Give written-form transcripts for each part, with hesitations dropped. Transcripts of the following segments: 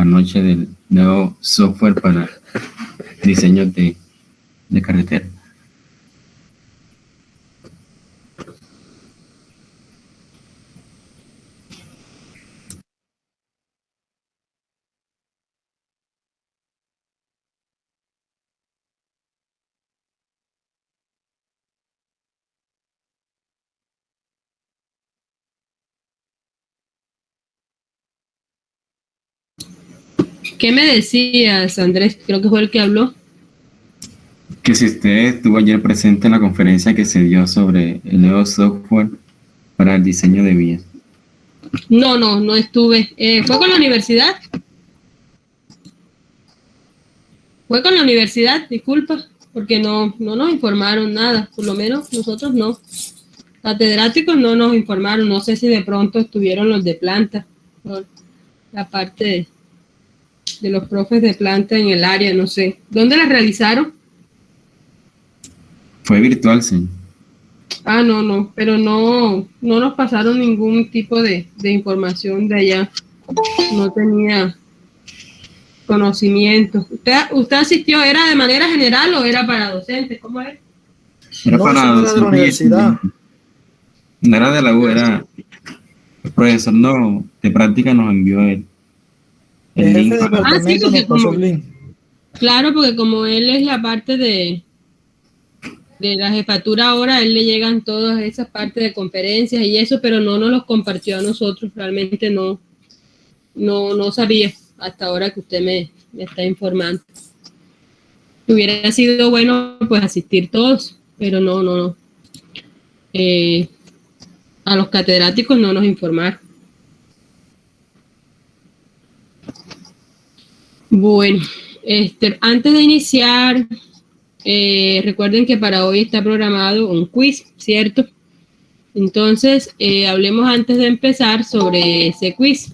noche del nuevo software para diseños de carretera. ¿Qué me decías, Andrés? Creo que fue el que habló. Que si usted estuvo ayer presente en la conferencia que se dio sobre el nuevo software para el diseño de vías. No estuve. ¿Fue con la universidad? Fue con la universidad, disculpa, porque no nos informaron nada, por lo menos nosotros no. Catedráticos no nos informaron, no sé si de pronto estuvieron los de planta, la parte de los profes de planta en el área, no sé. ¿Dónde la realizaron? Fue virtual, sí. Ah, no, pero no nos pasaron ningún tipo de información de allá. No tenía conocimiento. ¿Usted asistió, era de manera general o era para docentes? ¿Cómo es? Era para era de la universidad. No era de la U, era el profesor de práctica nos envió el link. Sí, claro, porque como él es la parte de la jefatura ahora, a él le llegan todas esas partes de conferencias y eso, pero no nos los compartió a nosotros, realmente no sabía hasta ahora que usted me está informando. Hubiera sido bueno pues asistir todos, pero no. A los catedráticos no nos informaron. Bueno, antes de iniciar, recuerden que para hoy está programado un quiz, ¿cierto? Entonces, hablemos antes de empezar sobre ese quiz.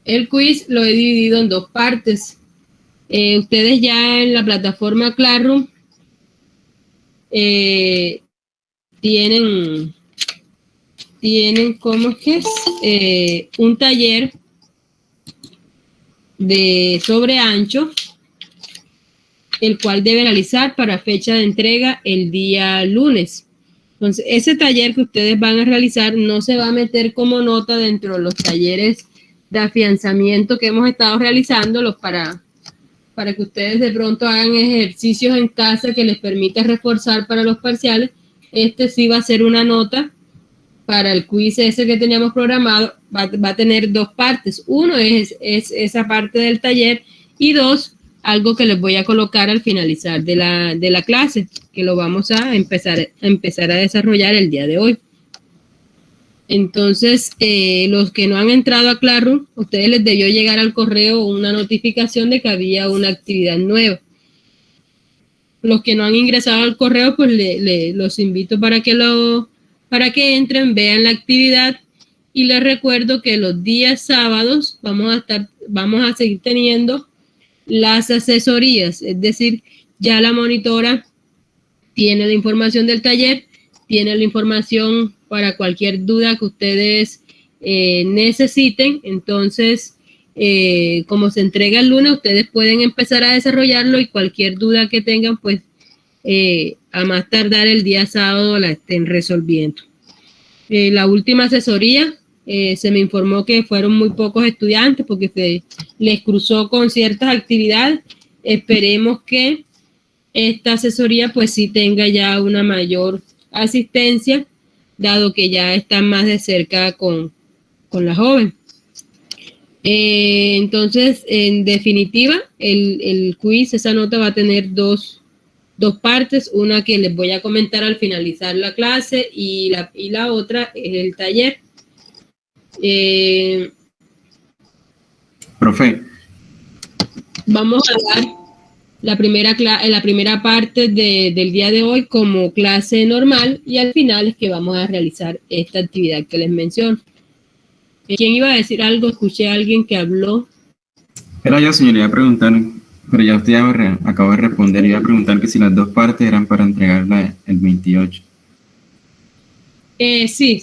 El quiz lo he dividido en dos partes. Ustedes ya en la plataforma Classroom tienen ¿cómo es que es? Un taller sobre ancho, el cual debe realizar para fecha de entrega el día lunes. Entonces, ese taller que ustedes van a realizar no se va a meter como nota dentro de los talleres de afianzamiento que hemos estado realizando, para que ustedes de pronto hagan ejercicios en casa que les permita reforzar para los parciales. Sí va a ser una nota para el quiz ese que teníamos programado. Va a tener dos partes. Uno es esa parte del taller y dos, algo que les voy a colocar al finalizar de la clase, que lo vamos a empezar a desarrollar el día de hoy. Entonces, los que no han entrado a Classroom, a ustedes les debió llegar al correo una notificación de que había una actividad nueva. Los que no han ingresado al correo, pues los invito para que entren, vean la actividad, y les recuerdo que los días sábados vamos a seguir teniendo las asesorías, es decir, ya la monitora tiene la información del taller, tiene la información para cualquier duda que ustedes necesiten. Entonces, como se entrega el lunes, ustedes pueden empezar a desarrollarlo y cualquier duda que tengan, pues a más tardar el día sábado la estén resolviendo. La última asesoría se me informó que fueron muy pocos estudiantes porque se les cruzó con ciertas actividades. Esperemos que esta asesoría pues sí tenga ya una mayor asistencia, dado que ya están más de cerca con la joven. Entonces, en definitiva, el quiz, esa nota va a tener dos partes, una que les voy a comentar al finalizar la clase y la otra es el taller. Profe. Vamos a dar la primera parte del día de hoy como clase normal y al final es que vamos a realizar esta actividad que les menciono. ¿Quién iba a decir algo? Escuché a alguien que habló. Era yo, señor, iba a preguntar, pero ya usted ya acabó de responder. Iba a preguntar que si las dos partes eran para entregarla el 28. Sí,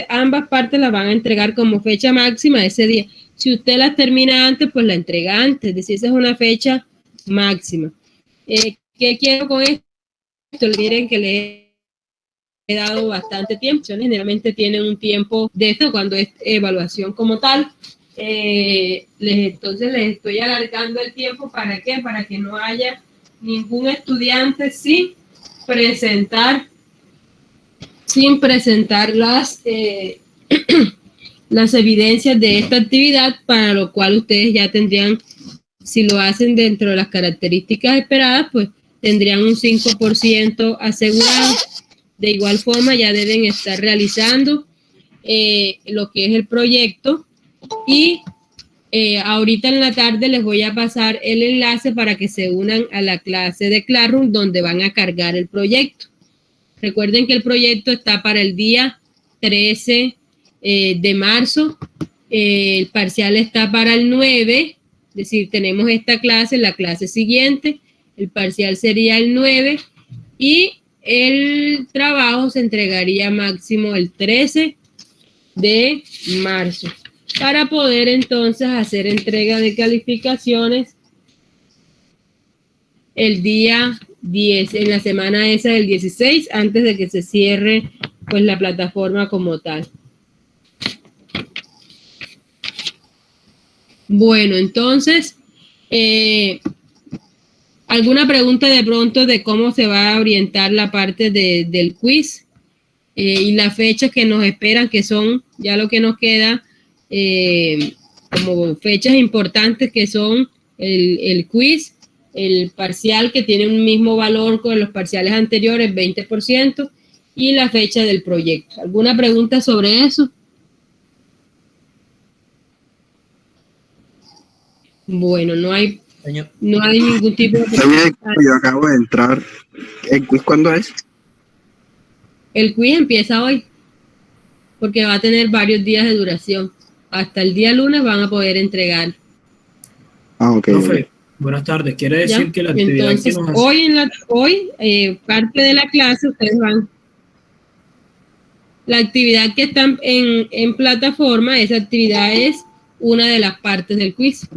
ambas partes las van a entregar como fecha máxima ese día. Si usted las termina antes, pues la entrega antes, es decir, esa es una fecha máxima. ¿Qué quiero con esto? Miren que les he dado bastante tiempo, generalmente tienen un tiempo de esto cuando es evaluación como tal. Entonces les estoy alargando el tiempo. ¿Para qué? Para que no haya ningún estudiante sin presentar las evidencias de esta actividad, para lo cual ustedes ya tendrían, si lo hacen dentro de las características esperadas, pues tendrían un 5% asegurado. De igual forma, ya deben estar realizando lo que es el proyecto, y ahorita en la tarde les voy a pasar el enlace para que se unan a la clase de Classroom donde van a cargar el proyecto. Recuerden que el proyecto está para el día 13 de marzo, el parcial está para el 9, es decir, tenemos esta clase, la clase siguiente, el parcial sería el 9 y el trabajo se entregaría máximo el 13 de marzo para poder entonces hacer entrega de calificaciones el día 10, en la semana esa del 16, antes de que se cierre pues la plataforma como tal. Bueno, entonces, ¿alguna pregunta de pronto de cómo se va a orientar la parte del quiz? Y las fechas que nos esperan, que son ya lo que nos queda, como fechas importantes, que son el quiz, el parcial, que tiene un mismo valor con los parciales anteriores, 20%, y la fecha del proyecto. ¿Alguna pregunta sobre eso? Bueno, no hay ningún tipo de pregunta. Yo acabo de entrar. ¿El quiz cuándo es? El quiz empieza hoy, porque va a tener varios días de duración. Hasta el día lunes van a poder entregar. Ah, ok. Profe, buenas tardes. Quiere decir ¿Ya? que la actividad Entonces, que nos hace... hoy parte de la clase, ustedes van. La actividad que está en plataforma, esa actividad es una de las partes del quiz.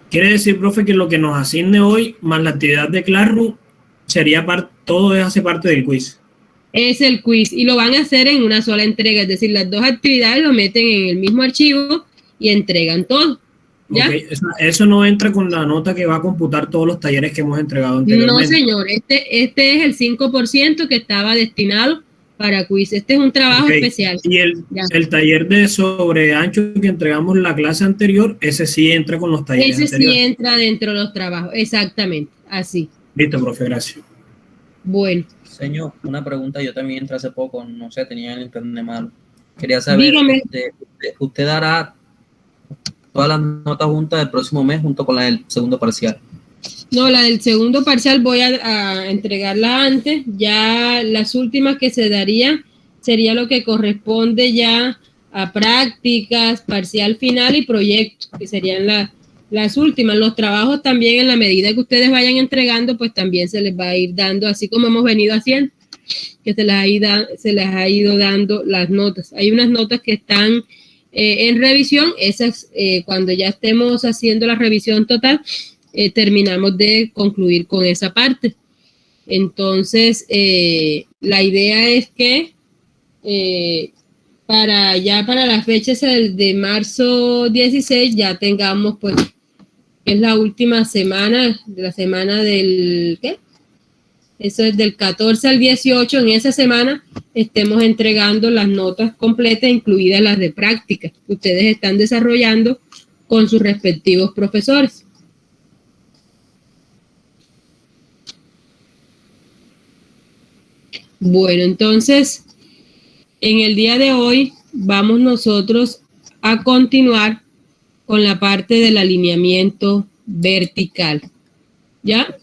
Quiere decir, profe, que lo que nos asigne hoy, más la actividad de Classroom, sería todo hace parte del quiz. Es el quiz, y lo van a hacer en una sola entrega, es decir, las dos actividades lo meten en el mismo archivo y entregan todo. ¿Ya? Okay. Eso no entra con la nota que va a computar todos los talleres que hemos entregado anteriormente. No, señor, este es el 5% que estaba destinado para quiz. Este es un trabajo especial. Y el taller de sobre ancho que entregamos la clase anterior, ese sí entra con los talleres anteriores. Ese sí entra dentro de los trabajos, exactamente, así. Listo, profe, gracias. Bueno. Señor, una pregunta, yo también entré hace poco, no sé, tenía el internet malo. Quería saber, dígame. ¿Usted dará todas las notas juntas del próximo mes junto con la del segundo parcial? No, la del segundo parcial voy a entregarla antes. Ya las últimas que se daría sería lo que corresponde ya a prácticas, parcial final y proyectos, que serían las últimas. Los trabajos también, en la medida que ustedes vayan entregando, pues también se les va a ir dando, así como hemos venido haciendo, que se les ha ido dando las notas. Hay unas notas que están en revisión, esas cuando ya estemos haciendo la revisión total, terminamos de concluir con esa parte. Entonces, la idea es que para la fecha de marzo 16 ya tengamos, pues, que es la última semana, de la semana del, ¿qué? Eso es del 14 al 18, en esa semana estemos entregando las notas completas, incluidas las de práctica, que ustedes están desarrollando con sus respectivos profesores. Bueno, entonces, en el día de hoy vamos nosotros a continuar con la parte del alineamiento vertical. ¿Ya?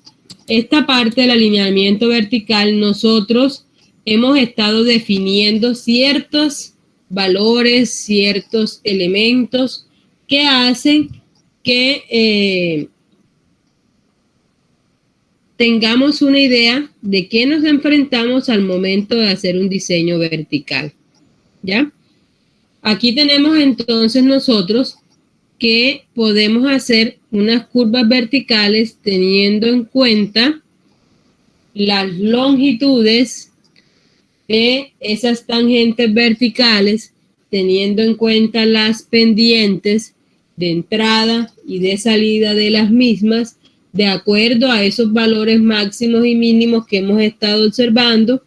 Esta parte del alineamiento vertical, nosotros hemos estado definiendo ciertos valores, ciertos elementos que hacen que tengamos una idea de qué nos enfrentamos al momento de hacer un diseño vertical. ¿Ya? Aquí tenemos entonces nosotros que podemos hacer unas curvas verticales teniendo en cuenta las longitudes de esas tangentes verticales, teniendo en cuenta las pendientes de entrada y de salida de las mismas, de acuerdo a esos valores máximos y mínimos que hemos estado observando.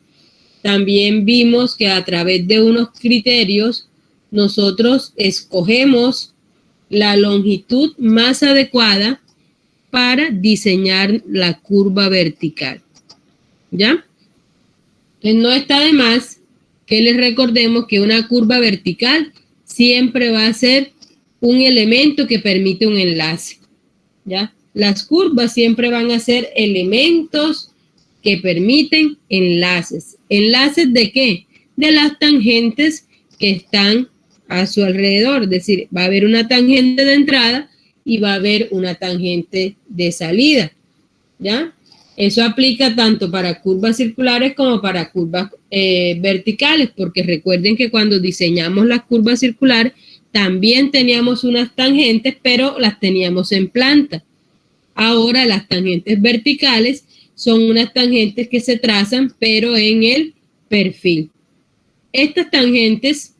También vimos que a través de unos criterios nosotros escogemos la longitud más adecuada para diseñar la curva vertical. ¿Ya? Entonces no está de más que les recordemos que una curva vertical siempre va a ser un elemento que permite un enlace. ¿Ya? Las curvas siempre van a ser elementos que permiten enlaces. ¿Enlaces de qué? De las tangentes que están a su alrededor. Es decir, va a haber una tangente de entrada y va a haber una tangente de salida. ¿Ya? Eso aplica tanto para curvas circulares como para curvas verticales, porque recuerden que cuando diseñamos las curvas circulares también teníamos unas tangentes, pero las teníamos en planta. Ahora las tangentes verticales son unas tangentes que se trazan, pero en el perfil. Estas tangentes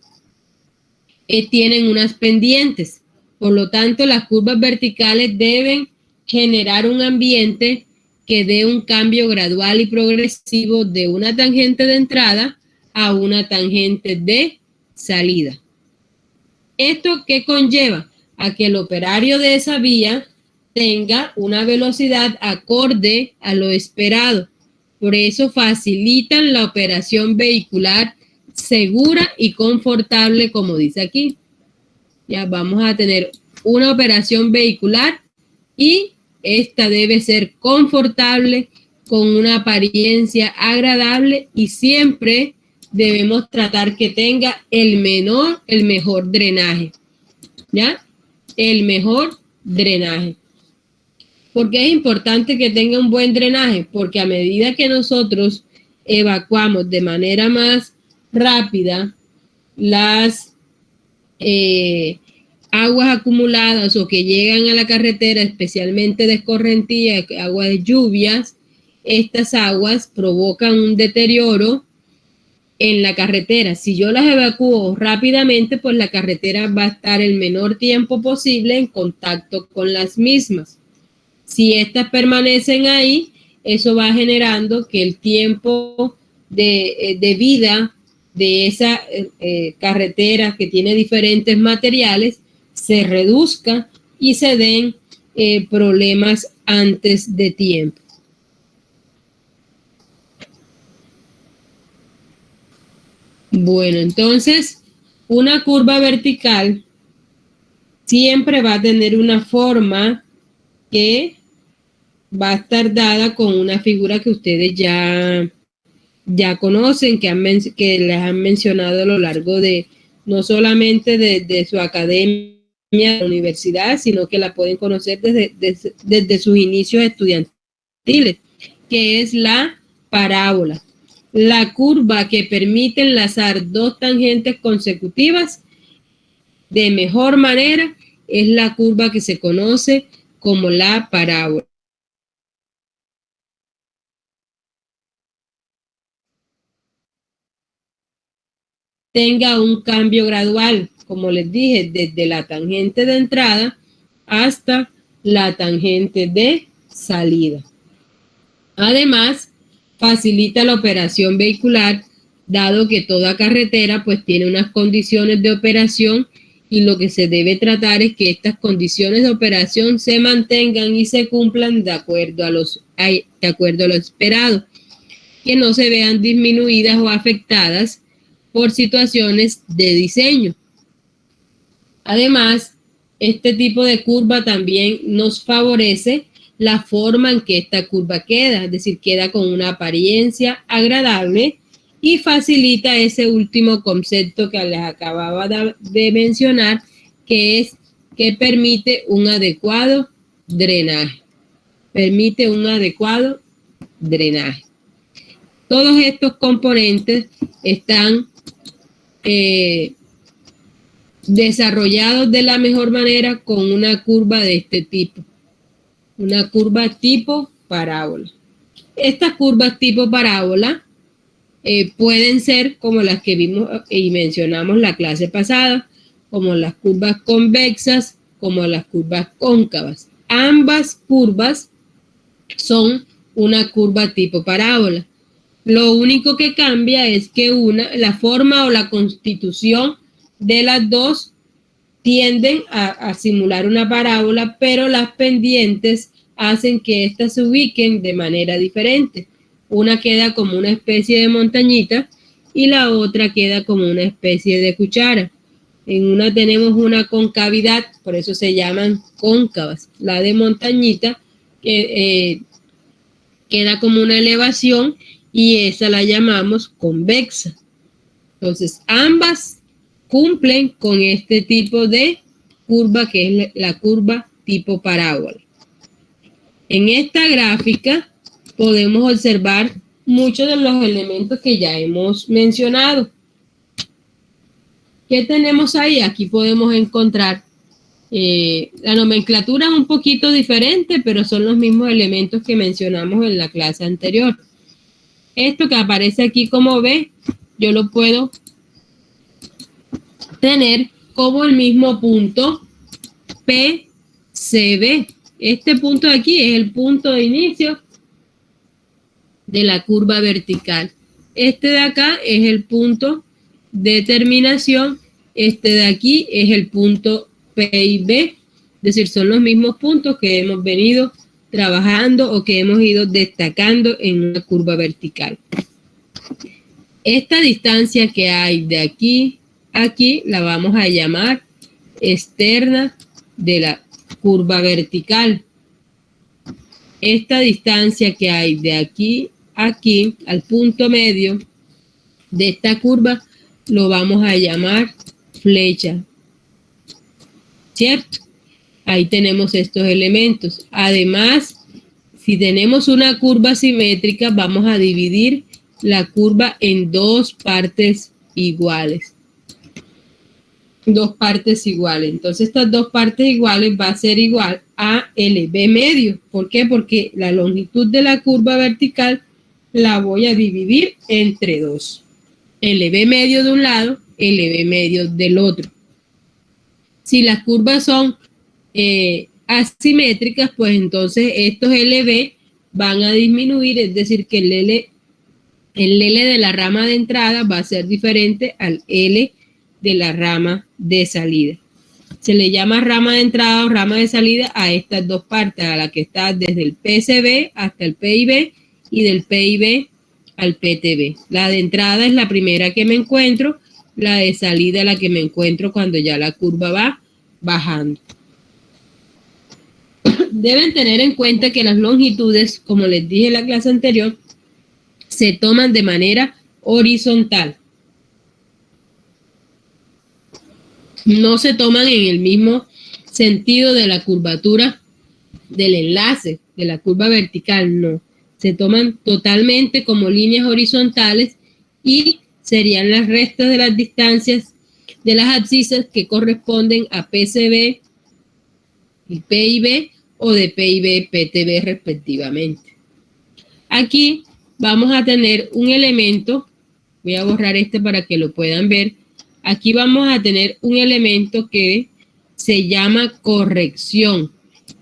tienen unas pendientes, por lo tanto las curvas verticales deben generar un ambiente que dé un cambio gradual y progresivo de una tangente de entrada a una tangente de salida. ¿Esto qué conlleva? A que el operario de esa vía tenga una velocidad acorde a lo esperado. Por eso facilitan la operación vehicular segura y confortable, como dice aquí. Ya vamos a tener una operación vehicular y esta debe ser confortable, con una apariencia agradable, y siempre debemos tratar que tenga el mejor drenaje. ¿Ya? El mejor drenaje. ¿Por qué es importante que tenga un buen drenaje? Porque a medida que nosotros evacuamos de manera más rápida las aguas acumuladas o que llegan a la carretera, especialmente de escorrentía, aguas de lluvias, estas aguas provocan un deterioro en la carretera. Si yo las evacúo rápidamente, pues la carretera va a estar el menor tiempo posible en contacto con las mismas. Si estas permanecen ahí, eso va generando que el tiempo de vida de esa carretera que tiene diferentes materiales se reduzca y se den problemas antes de tiempo. Bueno, entonces, una curva vertical siempre va a tener una forma que va a estar dada con una figura que ustedes ya conocen, que les han mencionado a lo largo de, no solamente de su academia, de la universidad, sino que la pueden conocer desde sus inicios estudiantiles, que es la parábola. La curva que permite enlazar dos tangentes consecutivas de mejor manera es la curva que se conoce como la parábola. Tenga un cambio gradual, como les dije, desde la tangente de entrada hasta la tangente de salida. Además, facilita la operación vehicular, dado que toda carretera pues tiene unas condiciones de operación, y lo que se debe tratar es que estas condiciones de operación se mantengan y se cumplan de acuerdo a lo esperado, que no se vean disminuidas o afectadas por situaciones de diseño. Además, este tipo de curva también nos favorece la forma en que esta curva queda, es decir, queda con una apariencia agradable y facilita ese último concepto que les acababa de mencionar, que es que permite un adecuado drenaje. Permite un adecuado drenaje. Todos estos componentes están desarrollados de la mejor manera con una curva de este tipo, una curva tipo parábola. Estas curvas tipo parábola pueden ser como las que vimos y mencionamos la clase pasada, como las curvas convexas, como las curvas cóncavas. Ambas curvas son una curva tipo parábola. Lo único que cambia es que la forma o la constitución de las dos tienden a simular una parábola, pero las pendientes hacen que éstas se ubiquen de manera diferente. Una queda como una especie de montañita y la otra queda como una especie de cuchara. En una tenemos una concavidad, por eso se llaman cóncavas. La de montañita queda como una elevación y esa la llamamos convexa. Entonces, ambas cumplen con este tipo de curva que es la curva tipo parábola. En esta gráfica podemos observar muchos de los elementos que ya hemos mencionado. ¿Qué tenemos ahí? Aquí podemos encontrar la nomenclatura es un poquito diferente, pero son los mismos elementos que mencionamos en la clase anterior. Esto que aparece aquí como B, yo lo puedo tener como el mismo punto PCB. Este punto de aquí es el punto de inicio de la curva vertical. Este de acá es el punto de terminación. Este de aquí es el punto P y B. Es decir, son los mismos puntos que hemos venido trabajando o que hemos ido destacando en una curva vertical. Esta distancia que hay de aquí a aquí la vamos a llamar externa de la curva vertical. Esta distancia que hay de aquí a aquí al punto medio de esta curva lo vamos a llamar flecha, ¿cierto? Ahí tenemos estos elementos. Además, si tenemos una curva simétrica, vamos a dividir la curva en dos partes iguales. Dos partes iguales. Entonces, estas dos partes iguales va a ser igual a LB medio. ¿Por qué? Porque la longitud de la curva vertical la voy a dividir entre dos. LB medio de un lado, LB medio del otro. Si las curvas son asimétricas, pues entonces estos LB van a disminuir, es decir, que el L de la rama de entrada va a ser diferente al L de la rama de salida. Se le llama rama de entrada o rama de salida a estas dos partes, a la que está desde el PCB hasta el PIB y del PIB al PTB. La de entrada es la primera que me encuentro, la de salida es la que me encuentro cuando ya la curva va bajando. Deben tener en cuenta que las longitudes, como les dije en la clase anterior, se toman de manera horizontal. No se toman en el mismo sentido de la curvatura del enlace, de la curva vertical, no. Se toman totalmente como líneas horizontales y serían las restas de las distancias de las abscisas que corresponden a PCB y PIB o de PIB, PTB respectivamente. Aquí vamos a tener un elemento, voy a borrar este para que lo puedan ver. Aquí vamos a tener un elemento que se llama corrección.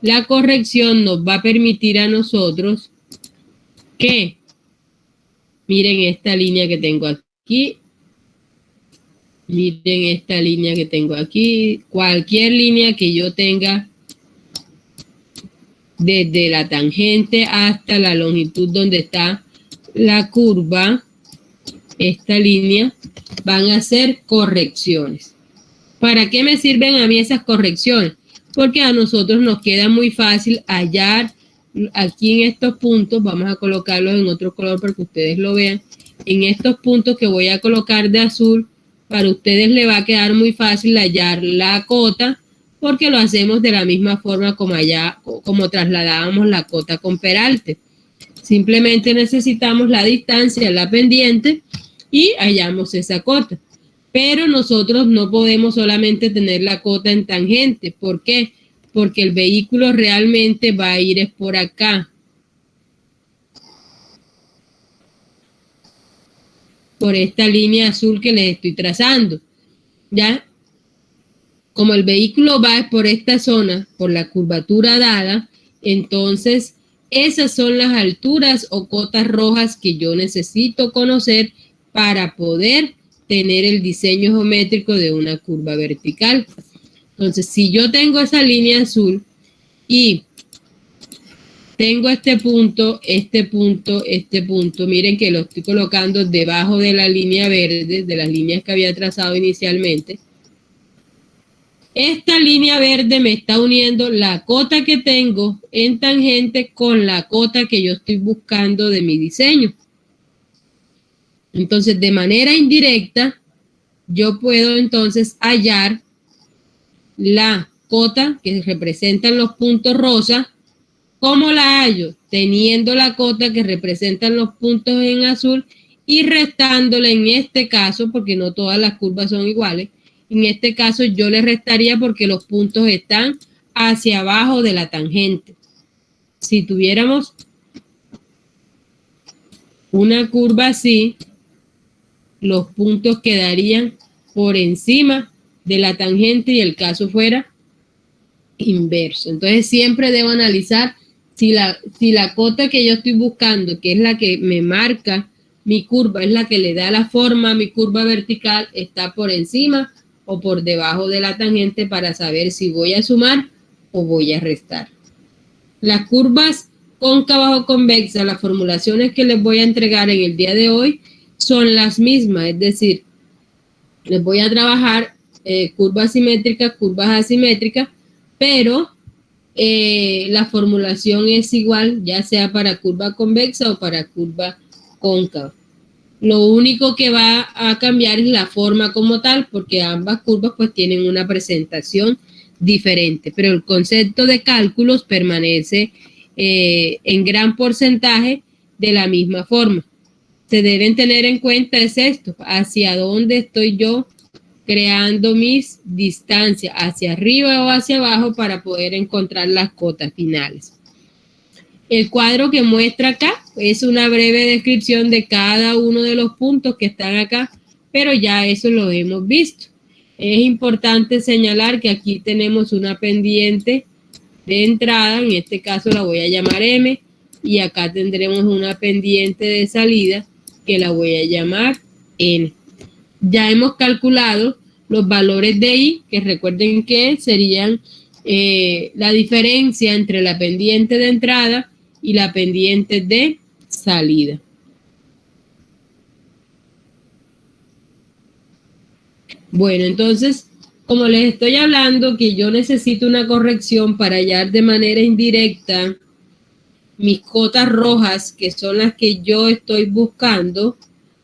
La corrección nos va a permitir a nosotros que, miren esta línea que tengo aquí, miren esta línea que tengo aquí, cualquier línea que yo tenga desde la tangente hasta la longitud donde está la curva, esta línea, van a ser correcciones. ¿Para qué me sirven a mí esas correcciones? Porque a nosotros nos queda muy fácil hallar aquí en estos puntos, vamos a colocarlos en otro color para que ustedes lo vean, en estos puntos que voy a colocar de azul, para ustedes les va a quedar muy fácil hallar la cota, porque lo hacemos de la misma forma como trasladábamos la cota con peralte. Simplemente necesitamos la distancia, la pendiente, y hallamos esa cota. Pero nosotros no podemos solamente tener la cota en tangente. ¿Por qué? Porque el vehículo realmente va a ir es por acá. Por esta línea azul que les estoy trazando. ¿Ya? Como el vehículo va por esta zona, por la curvatura dada, entonces esas son las alturas o cotas rojas que yo necesito conocer para poder tener el diseño geométrico de una curva vertical. Entonces, si yo tengo esa línea azul y tengo este punto, miren que lo estoy colocando debajo de la línea verde, de las líneas que había trazado inicialmente. Esta línea verde me está uniendo la cota que tengo en tangente con la cota que yo estoy buscando de mi diseño. Entonces, de manera indirecta, yo puedo entonces hallar la cota que representan los puntos rosa. ¿Cómo la hallo? Teniendo la cota que representan los puntos en azul y restándole en este caso, porque no todas las curvas son iguales, en este caso yo le restaría porque los puntos están hacia abajo de la tangente. Si tuviéramos una curva así, los puntos quedarían por encima de la tangente y el caso fuera inverso. Entonces siempre debo analizar si la cota que yo estoy buscando, que es la que me marca mi curva, es la que le da la forma a mi curva vertical, está por encima o por debajo de la tangente para saber si voy a sumar o voy a restar. Las curvas cóncavas o convexas, las formulaciones que les voy a entregar en el día de hoy son las mismas, es decir, les voy a trabajar curvas simétricas, curvas asimétricas, pero la formulación es igual, ya sea para curva convexa o para curva cóncava. Lo único que va a cambiar es la forma como tal, porque ambas curvas pues tienen una presentación diferente, pero el concepto de cálculos permanece en gran porcentaje de la misma forma. Se deben tener en cuenta es esto, hacia dónde estoy yo creando mis distancias, hacia arriba o hacia abajo para poder encontrar las cotas finales. El cuadro que muestra acá es una breve descripción de cada uno de los puntos que están acá, pero ya eso lo hemos visto. Es importante señalar que aquí tenemos una pendiente de entrada, en este caso la voy a llamar M, y acá tendremos una pendiente de salida que la voy a llamar N. Ya hemos calculado los valores de I, que recuerden que serían la diferencia entre la pendiente de entrada y la pendiente de salida. Bueno, entonces, como les estoy hablando que yo necesito una corrección para hallar de manera indirecta mis cotas rojas, que son las que yo estoy buscando,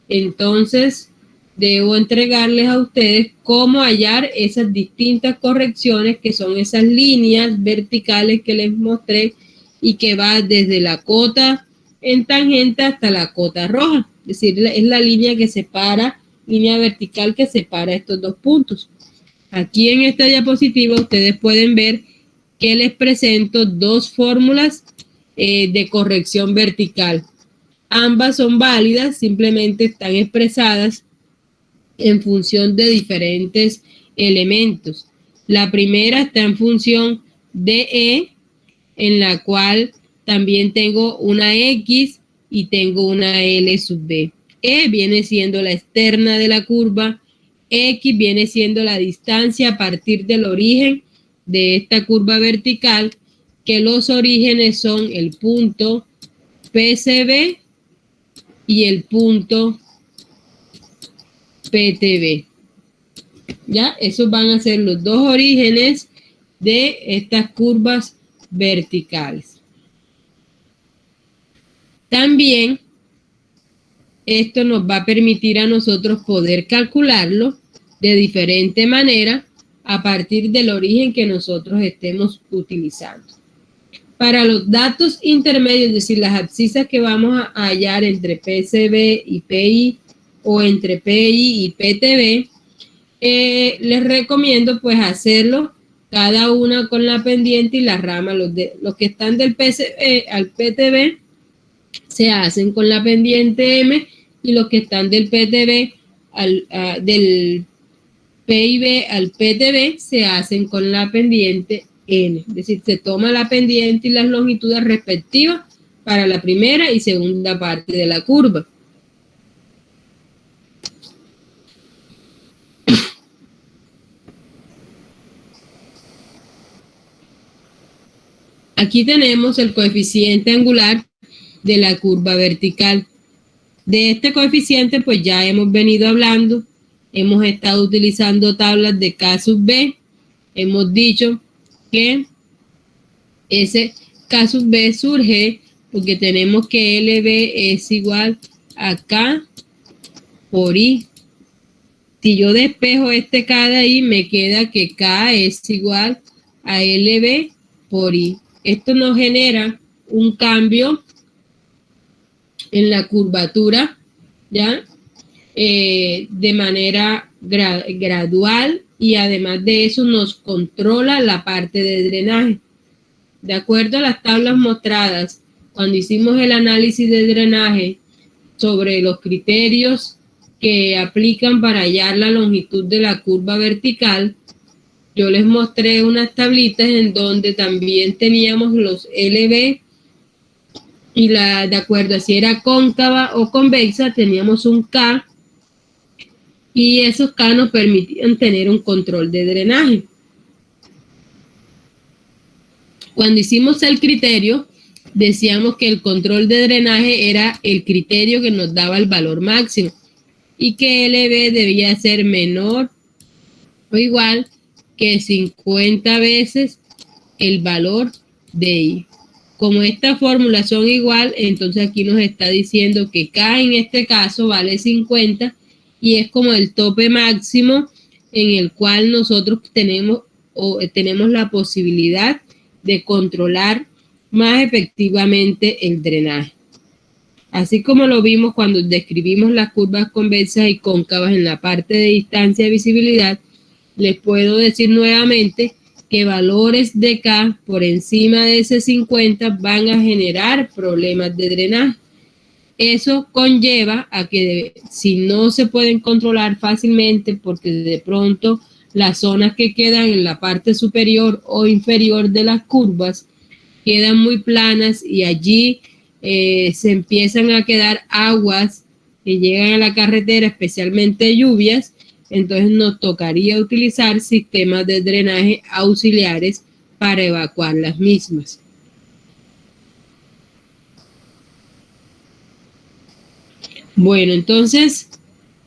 entonces debo entregarles a ustedes cómo hallar esas distintas correcciones, que son esas líneas verticales que les mostré y que va desde la cota en tangente hasta la cota roja. Es decir, es la línea que separa, línea vertical que separa estos dos puntos. Aquí en esta diapositiva ustedes pueden ver que les presento dos fórmulas de corrección vertical. Ambas son válidas, simplemente están expresadas en función de diferentes elementos. La primera está en función de E, en la cual también tengo una X y tengo una L sub B. E viene siendo la externa de la curva, X viene siendo la distancia a partir del origen de esta curva vertical, que los orígenes son el punto PCB y el punto PTB. ¿Ya? Esos van a ser los dos orígenes de estas curvas verticales. También esto nos va a permitir a nosotros poder calcularlo de diferente manera a partir del origen que nosotros estemos utilizando. Para los datos intermedios, es decir, las abscisas que vamos a hallar entre PCB y PI o entre PI y PTB, les recomiendo pues hacerlo cada una con la pendiente y la rama. Los que están del PCB al PTB se hacen con la pendiente M, y los que están del PTB del PIB al PTB se hacen con la pendiente N. Es decir, se toma la pendiente y las longitudes respectivas para la primera y segunda parte de la curva. Aquí tenemos el coeficiente angular de la curva vertical. De este coeficiente pues ya hemos venido hablando, hemos estado utilizando tablas de K sub B, hemos dicho que ese K sub B surge porque tenemos que LB es igual a K por I. Si yo despejo este K de ahí, me queda que K es igual a LB por I. Esto nos genera un cambio en la curvatura, ¿ya? De manera gradual, y además de eso nos controla la parte de drenaje. De acuerdo a las tablas mostradas cuando hicimos el análisis de drenaje sobre los criterios que aplican para hallar la longitud de la curva vertical, yo les mostré unas tablitas en donde también teníamos los LB y de acuerdo a si era cóncava o convexa, teníamos un K, y esos K nos permitían tener un control de drenaje. Cuando hicimos el criterio, decíamos que el control de drenaje era el criterio que nos daba el valor máximo y que LB debía ser menor o igual que 50 veces el valor de I. Como estas fórmulas son igual, entonces aquí nos está diciendo que K en este caso vale 50 y es como el tope máximo en el cual nosotros tenemos la posibilidad de controlar más efectivamente el drenaje. Así como lo vimos cuando describimos las curvas convexas y cóncavas en la parte de distancia de visibilidad, les puedo decir nuevamente que valores de K por encima de ese 50 van a generar problemas de drenaje. Eso conlleva a que si no se pueden controlar fácilmente, porque de pronto las zonas que quedan en la parte superior o inferior de las curvas quedan muy planas y allí se empiezan a quedar aguas que llegan a la carretera, especialmente lluvias, entonces nos tocaría utilizar sistemas de drenaje auxiliares para evacuar las mismas. Bueno, entonces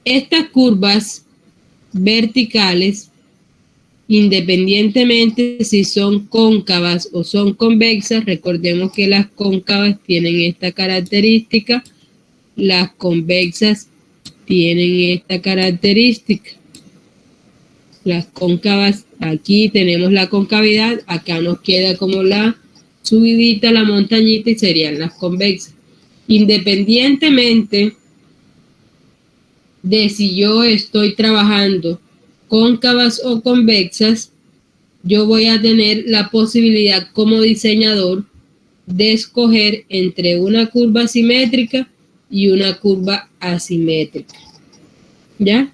estas curvas verticales, independientemente si son cóncavas o son convexas, recordemos que las cóncavas tienen esta característica, las convexas tienen esta característica. Las cóncavas, aquí tenemos la concavidad, acá nos queda como la subidita, la montañita, y serían las convexas. Independientemente de si yo estoy trabajando cóncavas o convexas, yo voy a tener la posibilidad como diseñador de escoger entre una curva simétrica y una curva asimétrica, ¿ya?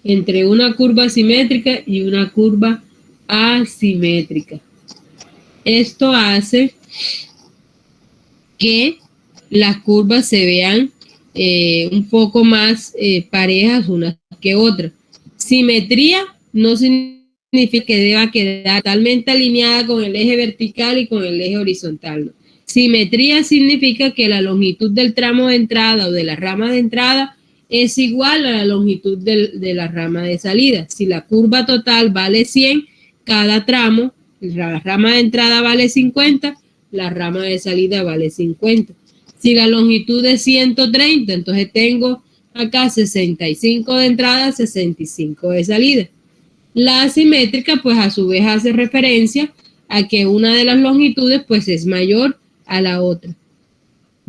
Entre una curva simétrica y una curva asimétrica. Esto hace que las curvas se vean un poco más parejas unas que otras. Simetría no significa que deba quedar totalmente alineada con el eje vertical y con el eje horizontal, ¿no? Simetría significa que la longitud del tramo de entrada o de la rama de entrada es igual a la longitud de la rama de salida. Si la curva total vale 100, cada tramo, la rama de entrada vale 50, la rama de salida vale 50. Si la longitud es 130, entonces tengo acá 65 de entrada, 65 de salida. La asimétrica, pues a su vez hace referencia a que una de las longitudes pues es mayor a la otra.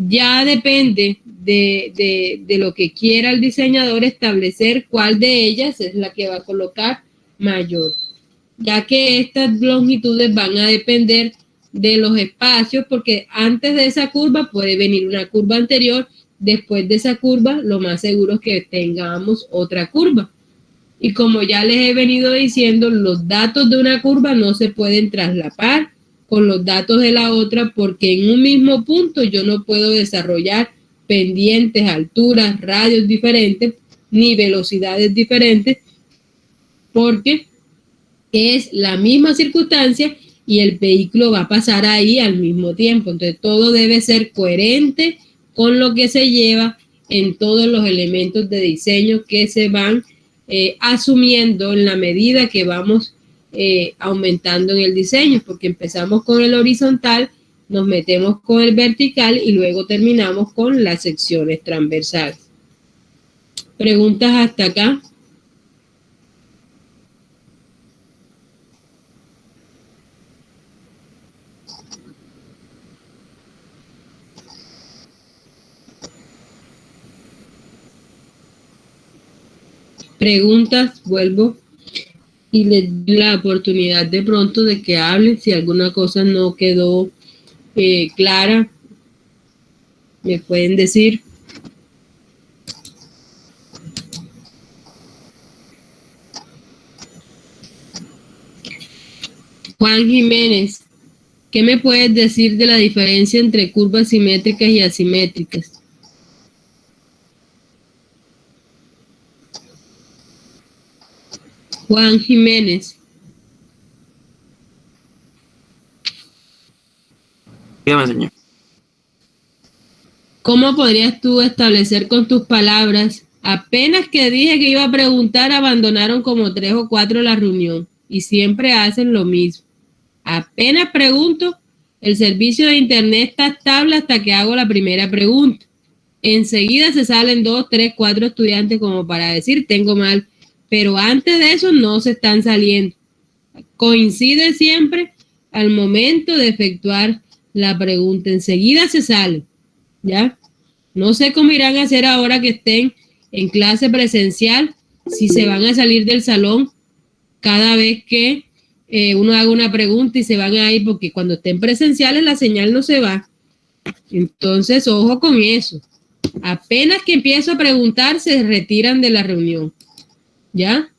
ya depende de lo que quiera el diseñador establecer cuál de ellas es la que va a colocar mayor, ya que estas longitudes van a depender de los espacios, porque antes de esa curva puede venir una curva anterior, después de esa curva lo más seguro es que tengamos otra curva. Y como ya les he venido diciendo, los datos de una curva no se pueden traslapar con los datos de la otra, porque en un mismo punto yo no puedo desarrollar pendientes, alturas, radios diferentes, ni velocidades diferentes, porque es la misma circunstancia y el vehículo va a pasar ahí al mismo tiempo. Entonces todo debe ser coherente con lo que se lleva en todos los elementos de diseño que se van asumiendo en la medida que vamos aumentando en el diseño, porque empezamos con el horizontal, nos metemos con el vertical y luego terminamos con las secciones transversales. ¿Preguntas hasta acá? Preguntas, vuelvo y les doy la oportunidad de pronto de que hablen. Si alguna cosa no quedó clara, me pueden decir. Juan Jiménez, ¿qué me puedes decir de la diferencia entre curvas simétricas y asimétricas? Juan Jiménez. Dígame, señor. ¿Cómo podrías tú establecer con tus palabras? Apenas que dije que iba a preguntar, abandonaron como 3 o 4 la reunión y siempre hacen lo mismo. Apenas pregunto, el servicio de internet está estable hasta que hago la primera pregunta. Enseguida se salen 2, 3, 4 estudiantes como para decir tengo mal. Pero antes de eso no se están saliendo. Coincide siempre al momento de efectuar la pregunta. Enseguida se sale, ¿ya? No sé cómo irán a hacer ahora que estén en clase presencial, si se van a salir del salón cada vez que uno haga una pregunta y se van a ir, porque cuando estén presenciales la señal no se va. Entonces, ojo con eso. Apenas que empiezo a preguntar, se retiran de la reunión. ¿Ya?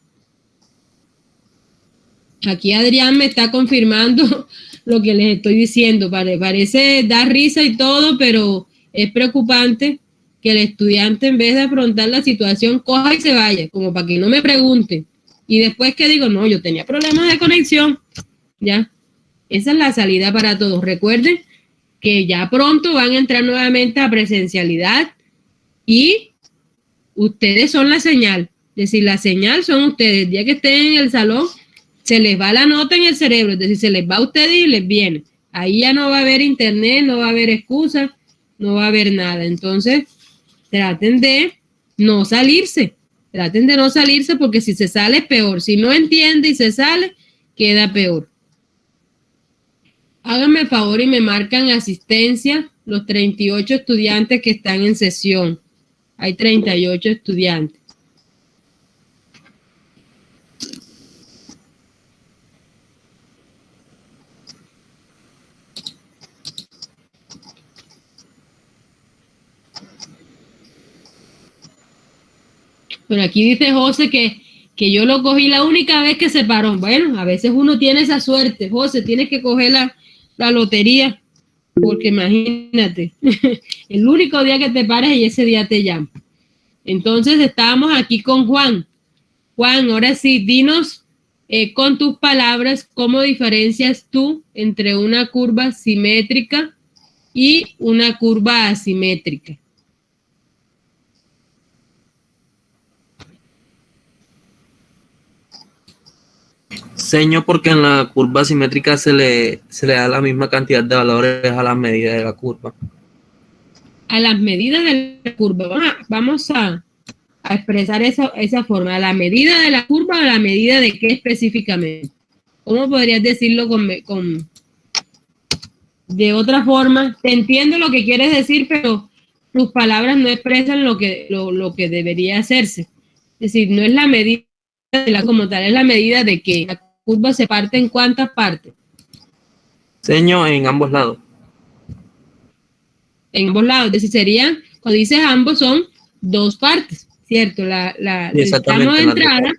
Aquí Adrián me está confirmando lo que les estoy diciendo. Parece dar risa y todo, pero es preocupante que el estudiante, en vez de afrontar la situación, coja y se vaya, como para que no me pregunten. Y después que digo, no, yo tenía problemas de conexión. ¿Ya? Esa es la salida para todos. Recuerden que ya pronto van a entrar nuevamente a presencialidad y ustedes son la señal. Es decir, la señal son ustedes. El día que estén en el salón, se les va la nota en el cerebro. Es decir, se les va a ustedes y les viene. Ahí ya no va a haber internet, no va a haber excusas, no va a haber nada. Entonces, traten de no salirse. Traten de no salirse, porque si se sale es peor. Si no entiende y se sale, queda peor. Háganme el favor y me marcan asistencia los 38 estudiantes que están en sesión. Hay 38 estudiantes. Pero aquí dice José que yo lo cogí la única vez que se paró. Bueno, a veces uno tiene esa suerte. José, tienes que coger la lotería, porque imagínate, el único día que te pares y ese día te llamo. Entonces estábamos aquí con Juan. Juan, ahora sí, dinos con tus palabras cómo diferencias tú entre una curva simétrica y una curva asimétrica. Señor, porque en la curva simétrica se le da la misma cantidad de valores a las medidas de la curva. A las medidas de la curva. Vamos a expresar esa forma. ¿A la medida de la curva o a la medida de qué específicamente? ¿Cómo podrías decirlo con de otra forma. Te entiendo lo que quieres decir, pero tus palabras no expresan lo que debería hacerse. Es decir, no es la medida de la como tal, es la medida de que la curva se parte en cuántas partes. Señor, en ambos lados. En ambos lados. Es decir, serían, cuando dices ambos, son dos partes, ¿cierto? El tramo de entrada,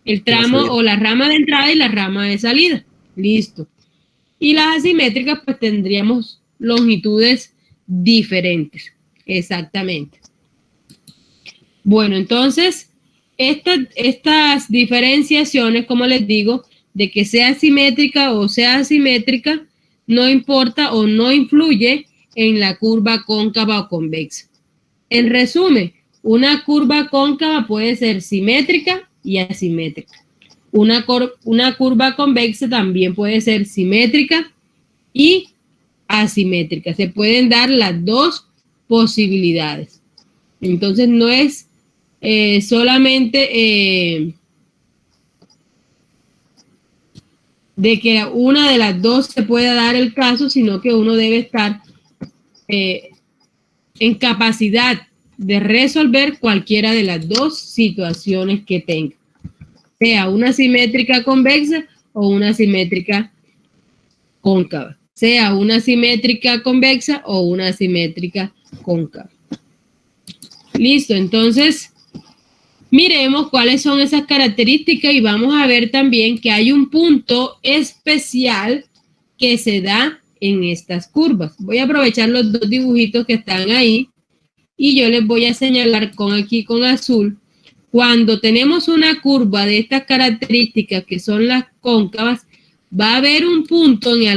el tramo o la rama de entrada y la rama de salida. Listo. Y las asimétricas, pues tendríamos longitudes diferentes. Exactamente. Bueno, entonces, estas diferenciaciones, como les digo, de que sea simétrica o sea asimétrica, no importa o no influye en la curva cóncava o convexa. En resumen, una curva cóncava puede ser simétrica y asimétrica. Una curva convexa también puede ser simétrica y asimétrica. Se pueden dar las dos posibilidades. Entonces no es solamente de que una de las dos se pueda dar el caso, sino que uno debe estar en capacidad de resolver cualquiera de las dos situaciones que tenga, sea una simétrica convexa o una simétrica cóncava, sea una simétrica convexa o una simétrica cóncava. Listo, entonces miremos cuáles son esas características y vamos a ver también que hay un punto especial que se da en estas curvas. Voy a aprovechar los dos dibujitos que están ahí y yo les voy a señalar aquí con azul. Cuando tenemos una curva de estas características que son las cóncavas, va a haber un punto en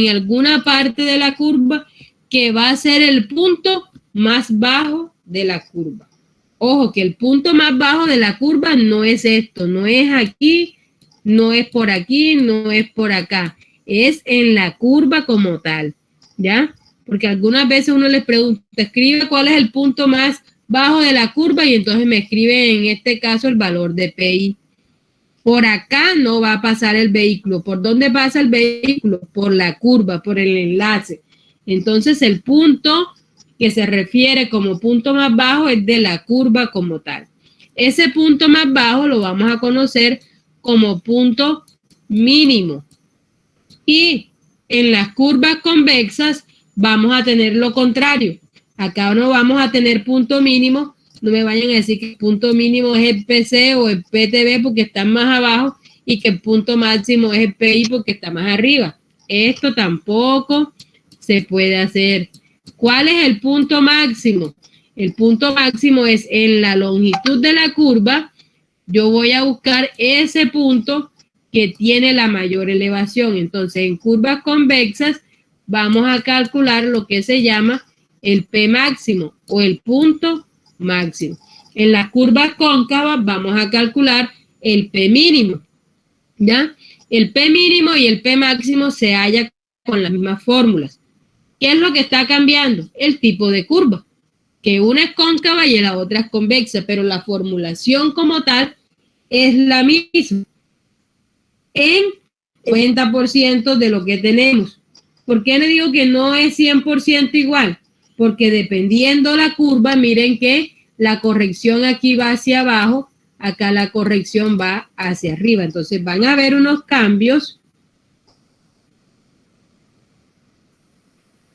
alguna parte de la curva que va a ser el punto más bajo de la curva. Ojo, que el punto más bajo de la curva no es esto, no es aquí, no es por aquí, no es por acá. Es en la curva como tal, ¿ya? Porque algunas veces uno les pregunta, escribe cuál es el punto más bajo de la curva y entonces me escribe en este caso el valor de PI. Por acá no va a pasar el vehículo. ¿Por dónde pasa el vehículo? Por la curva, por el enlace. Entonces el punto que se refiere como punto más bajo es de la curva como tal. Ese punto más bajo lo vamos a conocer como punto mínimo. Y en las curvas convexas vamos a tener lo contrario. Acá no vamos a tener punto mínimo. No me vayan a decir que el punto mínimo es el PC o el PTB porque están más abajo y que el punto máximo es el PI porque está más arriba. Esto tampoco se puede hacer. ¿Cuál es el punto máximo? El punto máximo es en la longitud de la curva. Yo voy a buscar ese punto que tiene la mayor elevación. Entonces, en curvas convexas vamos a calcular lo que se llama el P máximo o el punto máximo. En las curvas cóncavas vamos a calcular el P mínimo, ¿ya? El P mínimo y el P máximo se hallan con las mismas fórmulas. ¿Qué es lo que está cambiando? El tipo de curva, que una es cóncava y la otra es convexa, pero la formulación como tal es la misma en 90% de lo que tenemos. ¿Por qué le digo que no es 100% igual? Porque dependiendo la curva, miren que la corrección aquí va hacia abajo, acá la corrección va hacia arriba. Entonces van a haber unos cambios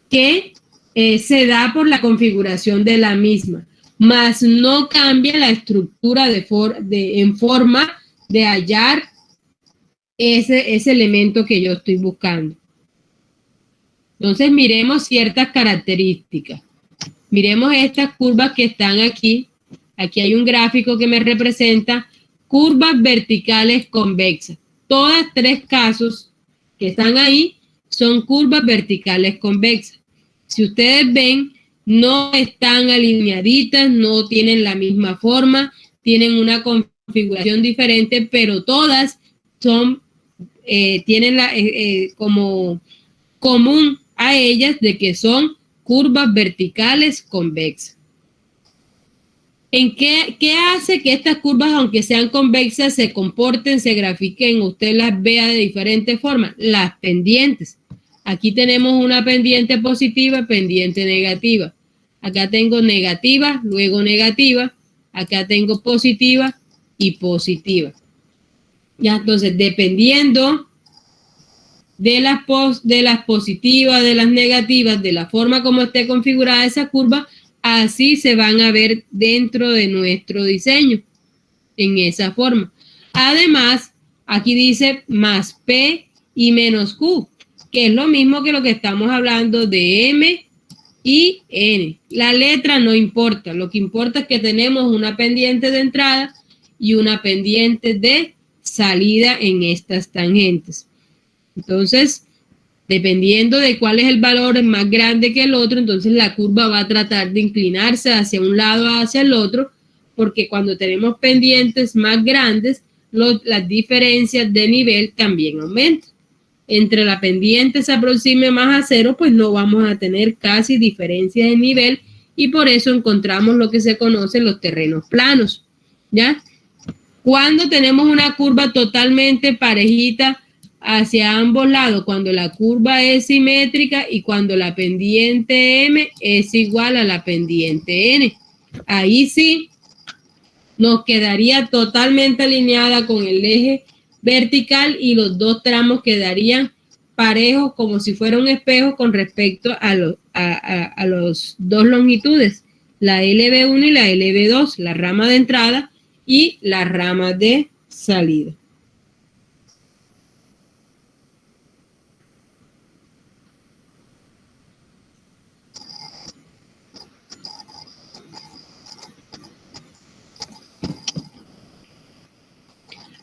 que se da por la configuración de la misma, mas no cambia la estructura en forma de hallar ese elemento que yo estoy buscando. Entonces miremos ciertas características. Miremos estas curvas que están aquí. Aquí hay un gráfico que me representa curvas verticales convexas. Todas tres casos que están ahí son curvas verticales convexas. Si ustedes ven, no están alineaditas, no tienen la misma forma, tienen una configuración diferente, pero todas son, tienen como común a ellas de que son curvas verticales convexas. ¿En qué hace que estas curvas, aunque sean convexas, se comporten, se grafiquen, usted las vea de diferentes formas? Las pendientes. Aquí tenemos una pendiente positiva, pendiente negativa. Acá tengo negativa, luego negativa. Acá tengo positiva y positiva. Ya, entonces, dependiendo de las positivas, de las negativas, de la forma como esté configurada esa curva, así se van a ver dentro de nuestro diseño, en esa forma. Además, aquí dice más P y menos Q, que es lo mismo que lo que estamos hablando de M y N. La letra no importa, lo que importa es que tenemos una pendiente de entrada y una pendiente de salida en estas tangentes. Entonces, dependiendo de cuál es el valor más grande que el otro, entonces la curva va a tratar de inclinarse hacia un lado o hacia el otro, porque cuando tenemos pendientes más grandes, las diferencias de nivel también aumentan. Entre la pendiente se aproxime más a cero, pues no vamos a tener casi diferencia de nivel y por eso encontramos lo que se conoce los terrenos planos, ¿ya? Cuando tenemos una curva totalmente parejita hacia ambos lados, cuando la curva es simétrica y cuando la pendiente M es igual a la pendiente N. Ahí sí nos quedaría totalmente alineada con el eje vertical y los dos tramos quedarían parejos como si fuera un espejo con respecto a los dos longitudes, la LB1 y la LB2, la rama de entrada y la rama de salida.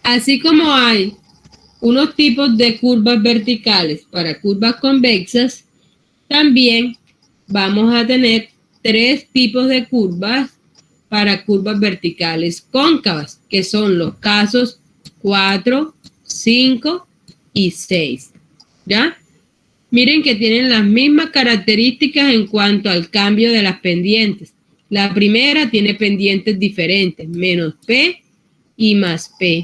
Así como hay unos tipos de curvas verticales para curvas convexas, también vamos a tener 3 tipos de curvas para curvas verticales cóncavas, que son los casos 4, 5 y 6. ¿Ya? Miren que tienen las mismas características en cuanto al cambio de las pendientes. La primera tiene pendientes diferentes, menos P y más P.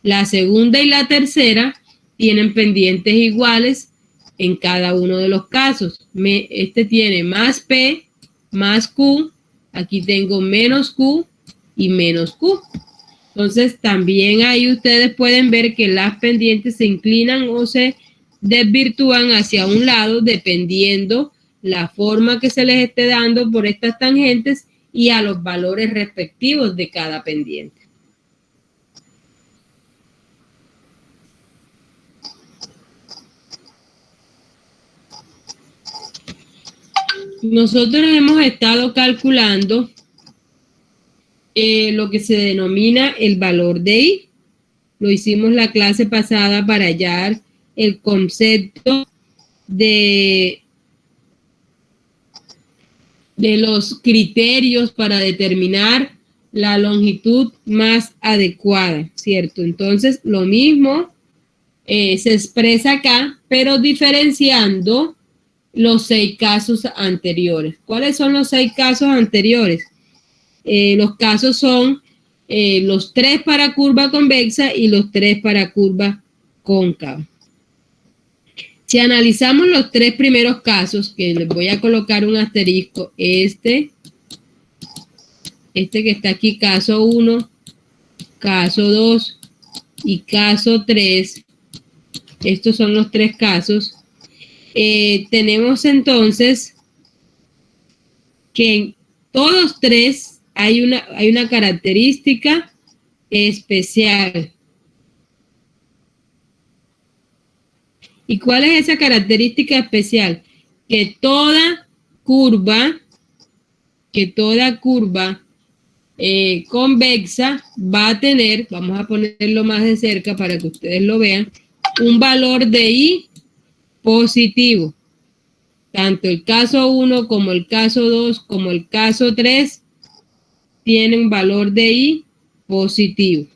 La segunda y la tercera tienen pendientes iguales en cada uno de los casos. Este tiene más P, más Q. Aquí tengo menos Q y menos Q. Entonces, también ahí ustedes pueden ver que las pendientes se inclinan o se desvirtúan hacia un lado dependiendo la forma que se les esté dando por estas tangentes y a los valores respectivos de cada pendiente. Nosotros hemos estado calculando lo que se denomina el valor de I. Lo hicimos la clase pasada para hallar el concepto de los criterios para determinar la longitud más adecuada, ¿cierto? Entonces, lo mismo se expresa acá, pero diferenciando los 6 casos anteriores. ¿Cuáles son los 6 casos anteriores? Los casos son los 3 para curva convexa y los 3 para curva cóncava. Si analizamos los 3 primeros casos, que les voy a colocar un asterisco, este que está aquí, caso 1, caso 2 y caso 3, estos son los 3 casos. Tenemos entonces que en todos 3 hay una característica especial. ¿Y cuál es esa característica especial? Que toda curva convexa va a tener, vamos a ponerlo más de cerca para que ustedes lo vean, un valor de I positivo. Tanto el caso 1 como el caso 2 como el caso 3 tienen valor de I positivo.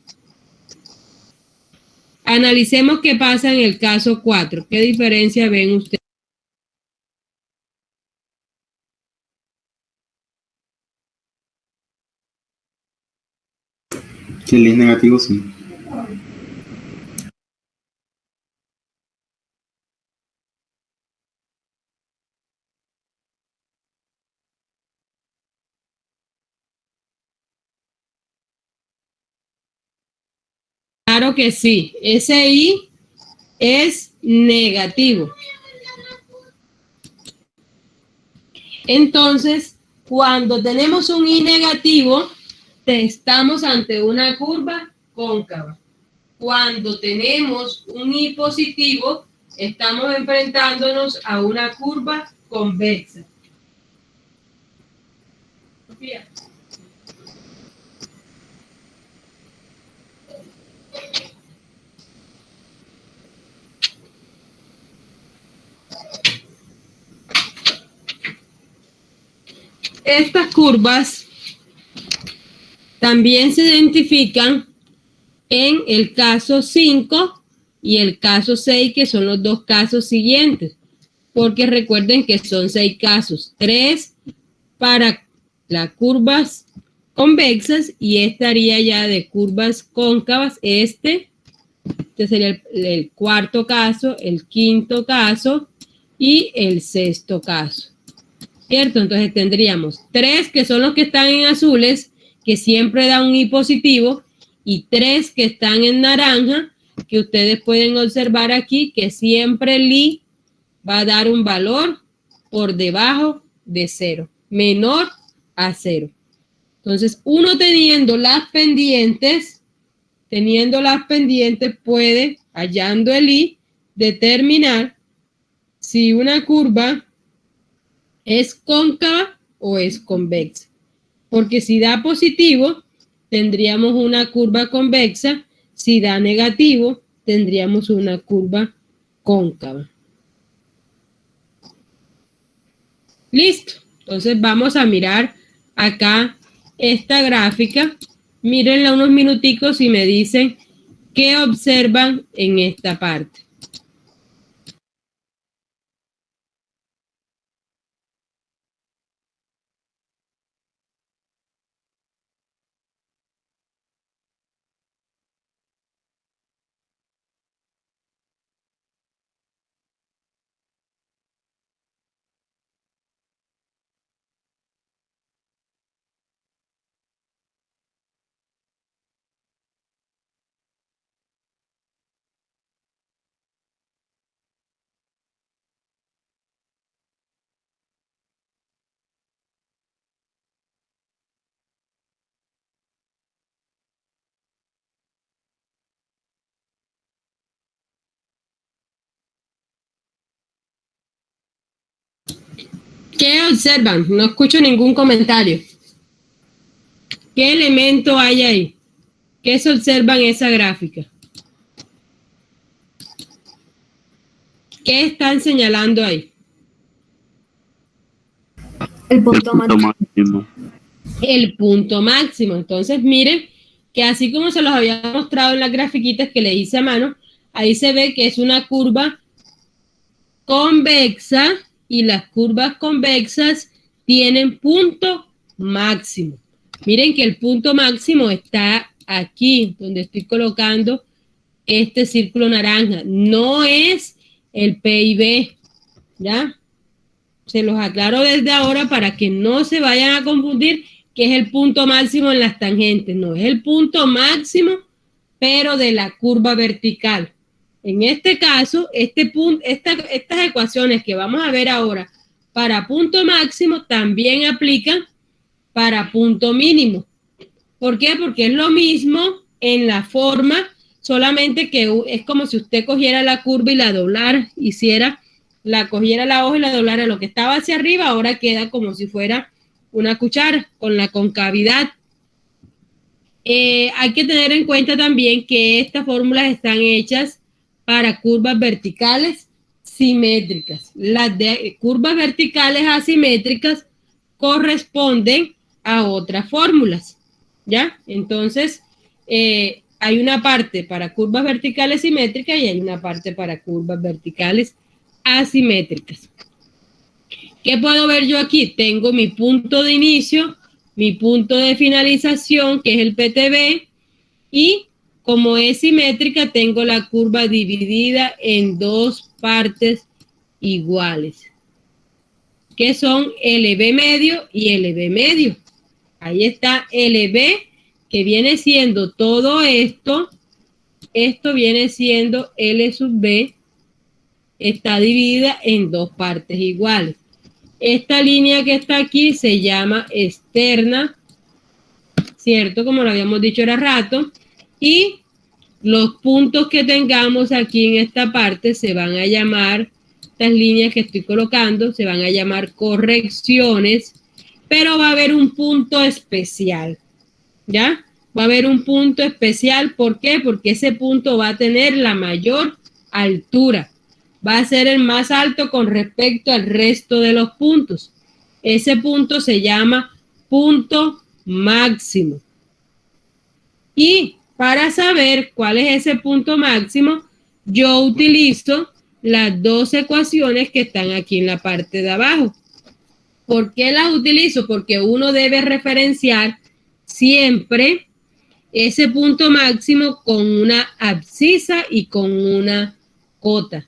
Analicemos qué pasa en el caso 4. ¿Qué diferencia ven ustedes? Que el I es negativo, sí. Claro que sí. Ese I es negativo. Entonces, cuando tenemos un I negativo, estamos ante una curva cóncava. Cuando tenemos un I positivo, estamos enfrentándonos a una curva convexa. Estas curvas también se identifican en el caso 5 y el caso 6, que son los dos casos siguientes, porque recuerden que son 6 casos, 3 para las curvas convexas y estaría ya de curvas cóncavas. Este sería el cuarto caso, el quinto caso y el sexto caso, ¿cierto? Entonces tendríamos 3 que son los que están en azules, que siempre da un I positivo, y 3 que están en naranja, que ustedes pueden observar aquí, que siempre el I va a dar un valor por debajo de 0, menor a 0. Entonces, uno teniendo las pendientes, puede, hallando el I, determinar si una curva es cóncava o es convexa. Porque si da positivo, tendríamos una curva convexa. Si da negativo, tendríamos una curva cóncava. Listo. Entonces vamos a mirar acá esta gráfica. Mírenla unos minuticos y me dicen qué observan en esta parte. ¿Qué observan? No escucho ningún comentario. ¿Qué elemento hay ahí? ¿Qué se observa en esa gráfica? ¿Qué están señalando ahí? El punto máximo. El punto máximo. Entonces, miren que así como se los había mostrado en las grafiquitas que le hice a mano, ahí se ve que es una curva convexa y las curvas convexas tienen punto máximo. Miren que el punto máximo está aquí, donde estoy colocando este círculo naranja. No es el PIB, ¿ya? Se los aclaro desde ahora para que no se vayan a confundir que es el punto máximo en las tangentes. No, es el punto máximo, pero de la curva vertical. En este caso, estas ecuaciones que vamos a ver ahora para punto máximo también aplican para punto mínimo. ¿Por qué? Porque es lo mismo en la forma, solamente que es como si usted cogiera la curva y la doblara, cogiera la hoja y la doblara. Lo que estaba hacia arriba ahora queda como si fuera una cuchara con la concavidad. Hay que tener en cuenta también que estas fórmulas están hechas para curvas verticales simétricas. Las de curvas verticales asimétricas corresponden a otras fórmulas, ¿ya? Entonces, hay una parte para curvas verticales simétricas y hay una parte para curvas verticales asimétricas. ¿Qué puedo ver yo aquí? Tengo mi punto de inicio, mi punto de finalización, que es el PTB, y como es simétrica, tengo la curva dividida en dos partes iguales, que son LB medio y LB medio. Ahí está LB, que viene siendo todo esto, Esto viene siendo L sub B, está dividida en dos partes iguales. Esta línea que está aquí se llama externa, ¿cierto? Como lo habíamos dicho hace rato. Y los puntos que tengamos aquí en esta parte se van a llamar, estas líneas que estoy colocando, se van a llamar correcciones, pero va a haber un punto especial, ¿ya? Va a haber un punto especial, ¿por qué? Porque ese punto va a tener la mayor altura, va a ser el más alto con respecto al resto de los puntos. Ese punto se llama punto máximo. Y para saber cuál es ese punto máximo, yo utilizo las dos ecuaciones que están aquí en la parte de abajo. ¿Por qué las utilizo? Porque uno debe referenciar siempre ese punto máximo con una abscisa y con una cota.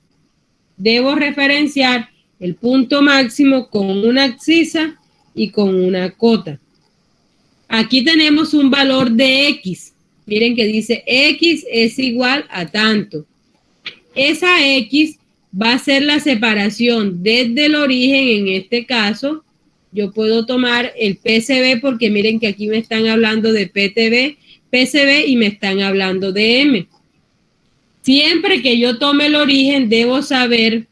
Debo referenciar el punto máximo con una abscisa y con una cota. Aquí tenemos un valor de X. Miren que dice X es igual a tanto. Esa X va a ser la separación desde el origen, en este caso. Yo puedo tomar el PCB porque miren que aquí me están hablando de PCB y me están hablando de M. Siempre que yo tome el origen, debo saber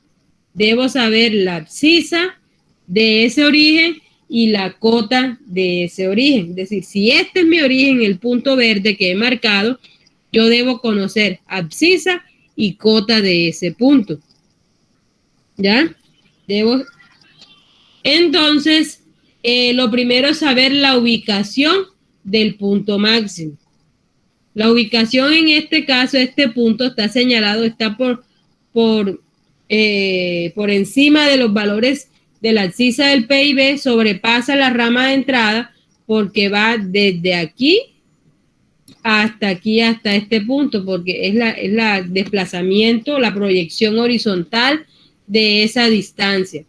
la abscisa de ese origen y la cota de ese origen. Es decir, si este es mi origen, el punto verde que he marcado, yo debo conocer abscisa y cota de ese punto. ¿Ya? Entonces, lo primero es saber la ubicación del punto máximo. La ubicación en este caso, este punto está señalado, está por encima de los valores de la abscisa del PIB, sobrepasa la rama de entrada porque va desde aquí, hasta este punto, porque es la desplazamiento, la proyección horizontal de esa distancia.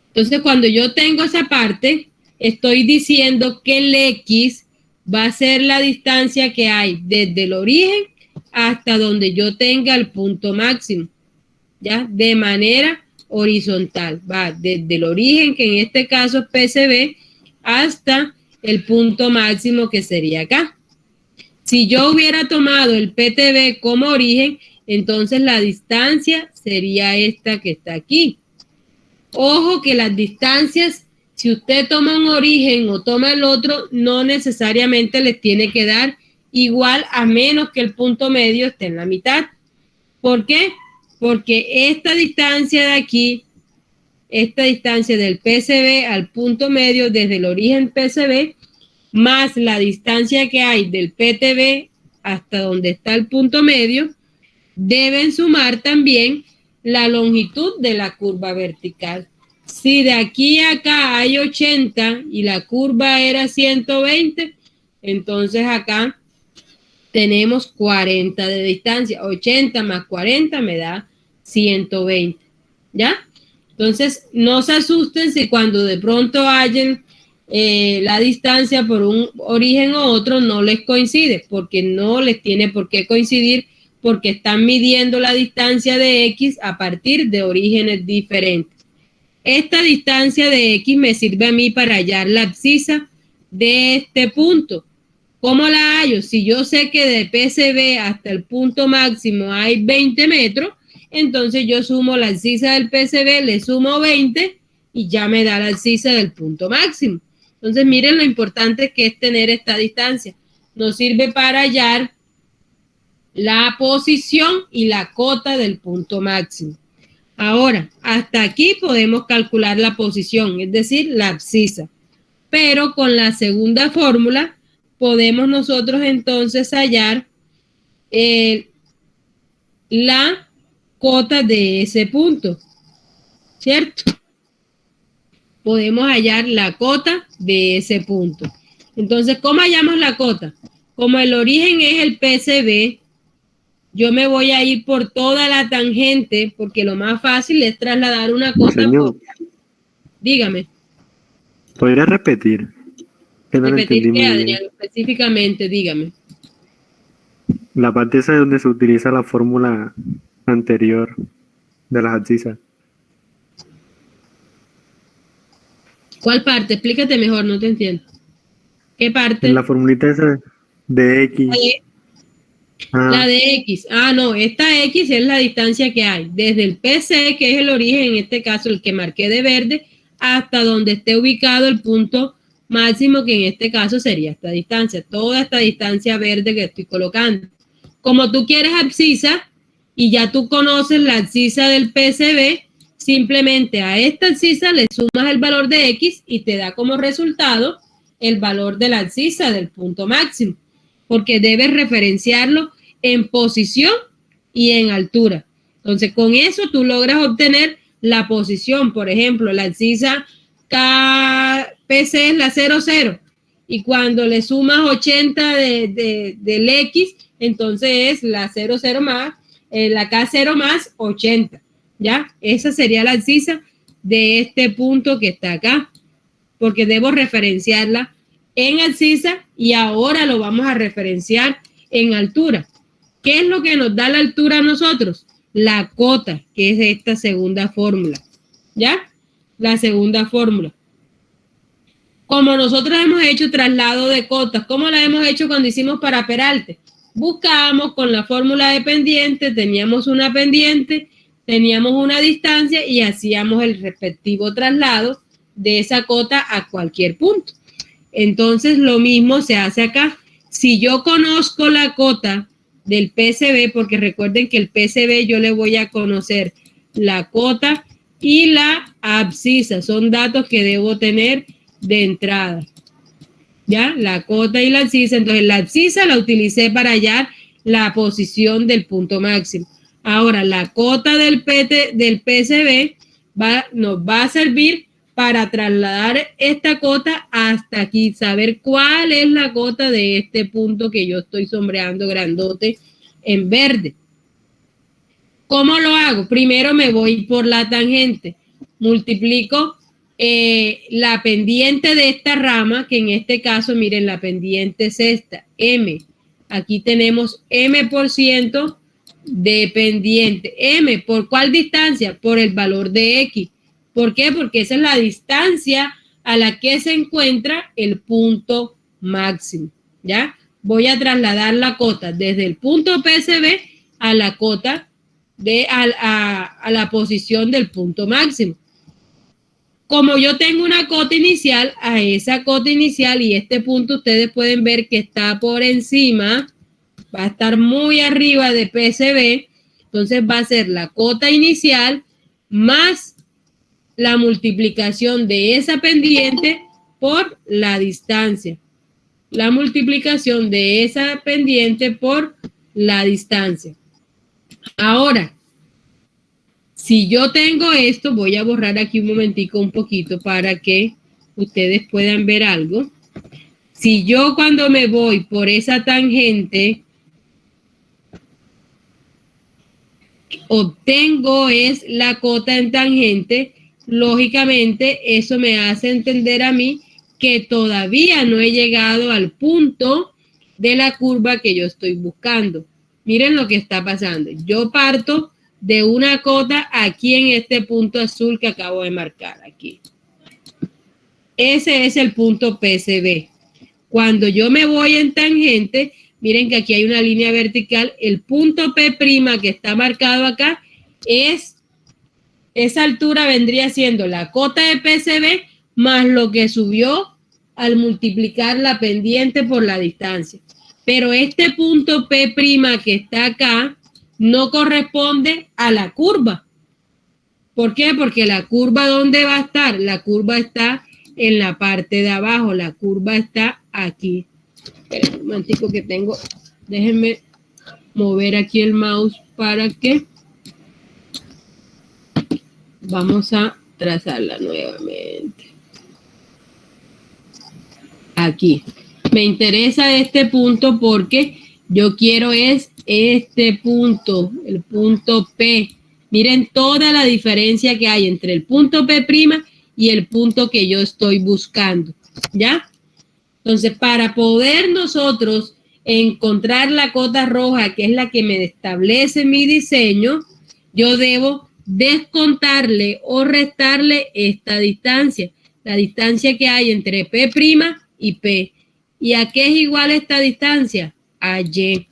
Entonces, cuando yo tengo esa parte, estoy diciendo que el X va a ser la distancia que hay desde el origen hasta donde yo tenga el punto máximo, ¿ya? De manera horizontal, va desde el origen, que en este caso es PCB, hasta el punto máximo que sería acá. Si yo hubiera tomado el PTB como origen, entonces la distancia sería esta que está aquí. Ojo que las distancias, si usted toma un origen o toma el otro, no necesariamente les tiene que dar igual, a menos que el punto medio esté en la mitad. ¿Por qué? Porque esta distancia de aquí, esta distancia del PCB al punto medio desde el origen PCB, más la distancia que hay del PTB hasta donde está el punto medio, deben sumar también la longitud de la curva vertical. Si de aquí a acá hay 80 y la curva era 120, entonces acá tenemos 40 de distancia. 80 más 40 me da 120, ¿ya? Entonces, no se asusten si cuando de pronto hallen la distancia por un origen u otro no les coincide, porque no les tiene por qué coincidir, porque están midiendo la distancia de X a partir de orígenes diferentes. Esta distancia de X me sirve a mí para hallar la abscisa de este punto. ¿Cómo la hallo? Si yo sé que de PCB hasta el punto máximo hay 20 metros, entonces yo sumo la abscisa del PCB, le sumo 20 y ya me da la abscisa del punto máximo. Entonces miren lo importante que es tener esta distancia. Nos sirve para hallar la posición y la cota del punto máximo. Ahora, hasta aquí podemos calcular la posición, es decir, la abscisa. Pero con la segunda fórmula podemos nosotros entonces hallar la cota de ese punto, ¿cierto? Podemos hallar la cota de ese punto. Entonces, ¿cómo hallamos la cota? Como el origen es el PCB, yo me voy a ir por toda la tangente, porque lo más fácil es trasladar una cota. Señor, Dígame. ¿podría repetir? Que no lo Repetir entendí qué, muy bien. Adrián, específicamente, dígame. La parte esa es donde se utiliza la fórmula anterior de las abscisas. ¿Cuál parte? Explícate mejor, no te entiendo. ¿Qué parte? En la formulita esa de X. La de X. Ah, no, esta X es la distancia que hay desde el PC, que es el origen, en este caso el que marqué de verde, hasta donde esté ubicado el punto máximo, que en este caso sería esta distancia, toda esta distancia verde que estoy colocando. Como tú quieres abscisa y ya tú conoces la abscisa del PCB, simplemente a esta abscisa le sumas el valor de X y te da como resultado el valor de la abscisa del punto máximo, porque debes referenciarlo en posición y en altura. Entonces, con eso tú logras obtener la posición. Por ejemplo, la abscisa KPC es la 00, y cuando le sumas 80 del X, entonces es la 00 más, la K0 más 80, ¿ya? Esa sería la abscisa de este punto que está acá, porque debo referenciarla en abscisa y ahora lo vamos a referenciar en altura. ¿Qué es lo que nos da la altura a nosotros? La cota, que es esta segunda fórmula, ¿ya? La segunda fórmula. Como nosotros hemos hecho traslado de cotas, ¿cómo la hemos hecho cuando hicimos para Peralte? Buscábamos con la fórmula de pendiente, teníamos una pendiente, teníamos una distancia y hacíamos el respectivo traslado de esa cota a cualquier punto. Entonces, lo mismo se hace acá. Si yo conozco la cota del PCB, porque recuerden que el PCB yo le voy a conocer la cota y la abscisa, son datos que debo tener de entrada, ¿ya? La cota y la abscisa. Entonces, la abscisa la utilicé para hallar la posición del punto máximo. Ahora, la cota del PCB nos va a servir para trasladar esta cota hasta aquí, saber cuál es la cota de este punto que yo estoy sombreando grandote en verde. ¿Cómo lo hago? Primero me voy por la tangente, multiplico la pendiente de esta rama, que en este caso, miren, la pendiente es esta, M. Aquí tenemos M% de pendiente. M, ¿por cuál distancia? Por el valor de X. ¿Por qué? Porque esa es la distancia a la que se encuentra el punto máximo, ¿ya? Voy a trasladar la cota desde el punto PCB a la cota a la posición del punto máximo. Como yo tengo una cota inicial, a esa cota inicial y este punto ustedes pueden ver que está por encima, va a estar muy arriba de PCB, entonces va a ser la cota inicial más la multiplicación de esa pendiente por la distancia. La multiplicación de esa pendiente por la distancia. Ahora, si yo tengo esto, voy a borrar aquí un momentico un poquito para que ustedes puedan ver algo. Si yo cuando me voy por esa tangente obtengo es la cota en tangente, lógicamente eso me hace entender a mí que todavía no he llegado al punto de la curva que yo estoy buscando. Miren lo que está pasando. Yo parto de una cota aquí en este punto azul que acabo de marcar aquí. Ese es el punto PCB. Cuando yo me voy en tangente, miren que aquí hay una línea vertical. El punto P' que está marcado acá esa altura vendría siendo la cota de PCB más lo que subió al multiplicar la pendiente por la distancia. Pero este punto P' que está acá no corresponde a la curva. ¿Por qué? Porque la curva, ¿dónde va a estar? La curva está en la parte de abajo. La curva está aquí. Esperen un momentico que tengo. Déjenme mover aquí el mouse para que vamos a trazarla nuevamente. Aquí. Me interesa este punto porque yo quiero es este punto, el punto P. Miren toda la diferencia que hay entre el punto P' y el punto que yo estoy buscando, ¿ya? Entonces, para poder nosotros encontrar la cota roja, que es la que me establece mi diseño, yo debo descontarle o restarle esta distancia, la distancia que hay entre P' y P. ¿Y a qué es igual esta distancia? A Y.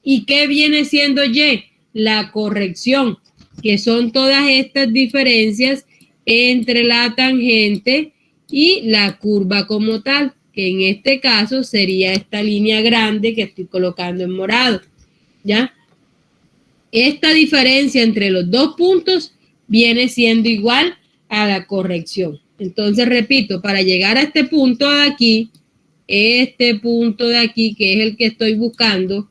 ¿Y qué viene siendo Y? La corrección, que son todas estas diferencias entre la tangente y la curva como tal, que en este caso sería esta línea grande que estoy colocando en morado, ¿ya? Esta diferencia entre los dos puntos viene siendo igual a la corrección. Entonces, repito, para llegar a este punto de aquí, que es el que estoy buscando,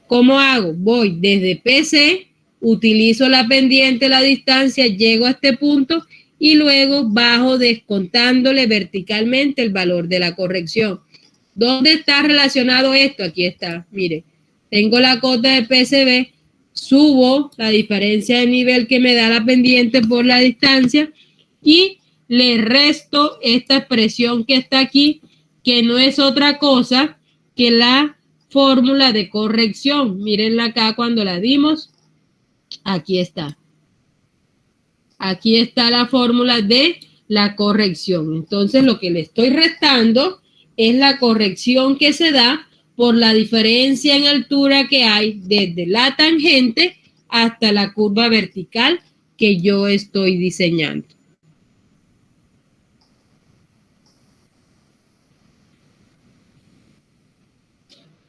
¿cómo hago? Voy desde PC, utilizo la pendiente, la distancia, llego a este punto y luego bajo descontándole verticalmente el valor de la corrección. ¿Dónde está relacionado esto? Aquí está, mire, tengo la cota de PCB, subo la diferencia de nivel que me da la pendiente por la distancia y le resto esta expresión que está aquí, que no es otra cosa que la fórmula de corrección. Mírenla acá cuando la dimos. Aquí está. Aquí está la fórmula de la corrección. Entonces, lo que le estoy restando es la corrección que se da por la diferencia en altura que hay desde la tangente hasta la curva vertical que yo estoy diseñando.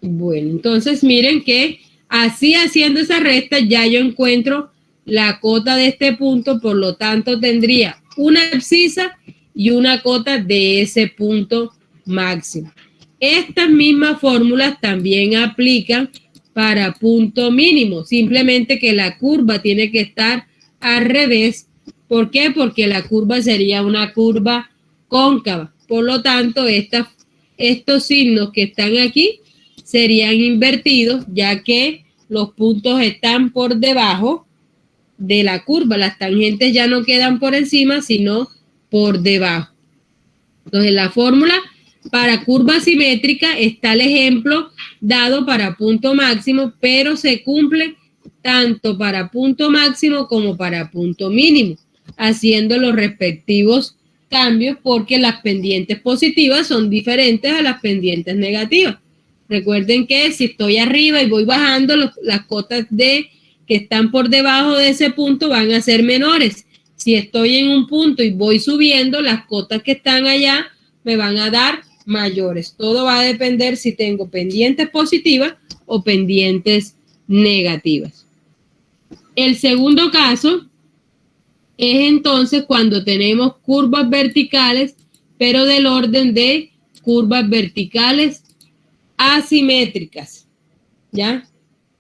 Bueno, entonces miren que así haciendo esa resta ya yo encuentro la cota de este punto, por lo tanto tendría una abscisa y una cota de ese punto máximo. Estas mismas fórmulas también aplican para punto mínimo, simplemente que la curva tiene que estar al revés. ¿Por qué? Porque la curva sería una curva cóncava. Por lo tanto, estos signos que están aquí serían invertidos, ya que los puntos están por debajo de la curva. Las tangentes ya no quedan por encima, sino por debajo. Entonces, la fórmula para curva simétrica está el ejemplo dado para punto máximo, pero se cumple tanto para punto máximo como para punto mínimo, haciendo los respectivos cambios porque las pendientes positivas son diferentes a las pendientes negativas. Recuerden que si estoy arriba y voy bajando, las cotas que están por debajo de ese punto van a ser menores. Si estoy en un punto y voy subiendo, las cotas que están allá me van a dar mayores. Todo va a depender si tengo pendientes positivas o pendientes negativas. El segundo caso es entonces cuando tenemos curvas verticales, pero del orden de curvas verticales asimétricas, ¿ya?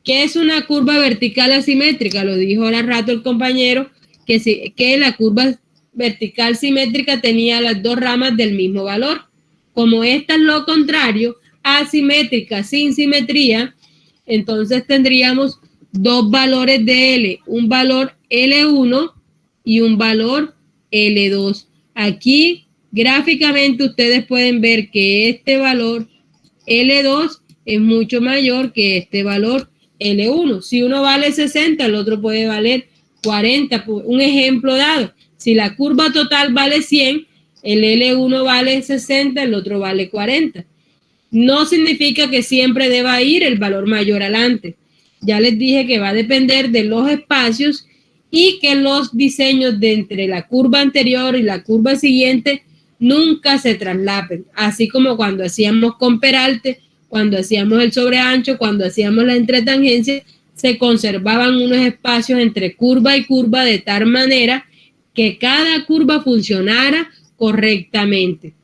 ¿Qué es una curva vertical asimétrica? Lo dijo ahora rato el compañero, que la curva vertical simétrica tenía las dos ramas del mismo valor. Como esta es lo contrario, asimétrica sin simetría, entonces tendríamos dos valores de L, un valor L1 y un valor L2. Aquí gráficamente ustedes pueden ver que este valor L2 es mucho mayor que este valor L1. Si uno vale 60, el otro puede valer 40. Un ejemplo dado, si la curva total vale 100, el L1 vale 60, el otro vale 40. No significa que siempre deba ir el valor mayor adelante. Ya les dije que va a depender de los espacios y que los diseños de entre la curva anterior y la curva siguiente nunca se traslapen. Así como cuando hacíamos con peralte, cuando hacíamos el sobreancho, cuando hacíamos la entretangencia, se conservaban unos espacios entre curva y curva de tal manera que cada curva funcionara correctamente,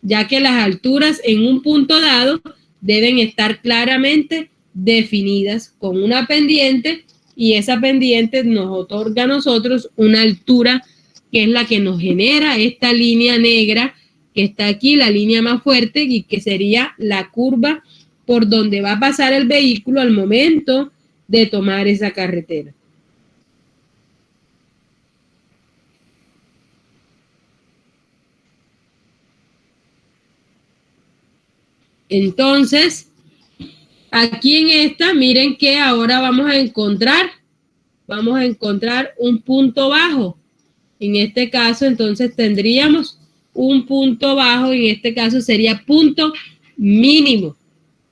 ya que las alturas en un punto dado deben estar claramente definidas con una pendiente y esa pendiente nos otorga a nosotros una altura que es la que nos genera esta línea negra que está aquí, la línea más fuerte y que sería la curva por donde va a pasar el vehículo al momento de tomar esa carretera. Entonces, Aquí en esta, miren que ahora vamos a encontrar un punto bajo. En este caso, entonces tendríamos un punto bajo, en este caso sería punto mínimo,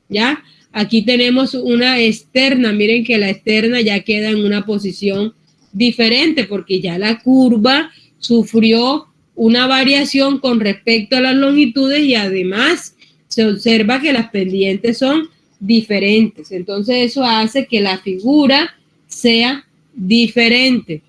¿ya? Aquí tenemos una externa, miren que la externa ya queda en una posición diferente porque ya la curva sufrió una variación con respecto a las longitudes y además se observa que las pendientes son diferentes. Entonces eso hace que la figura sea diferente.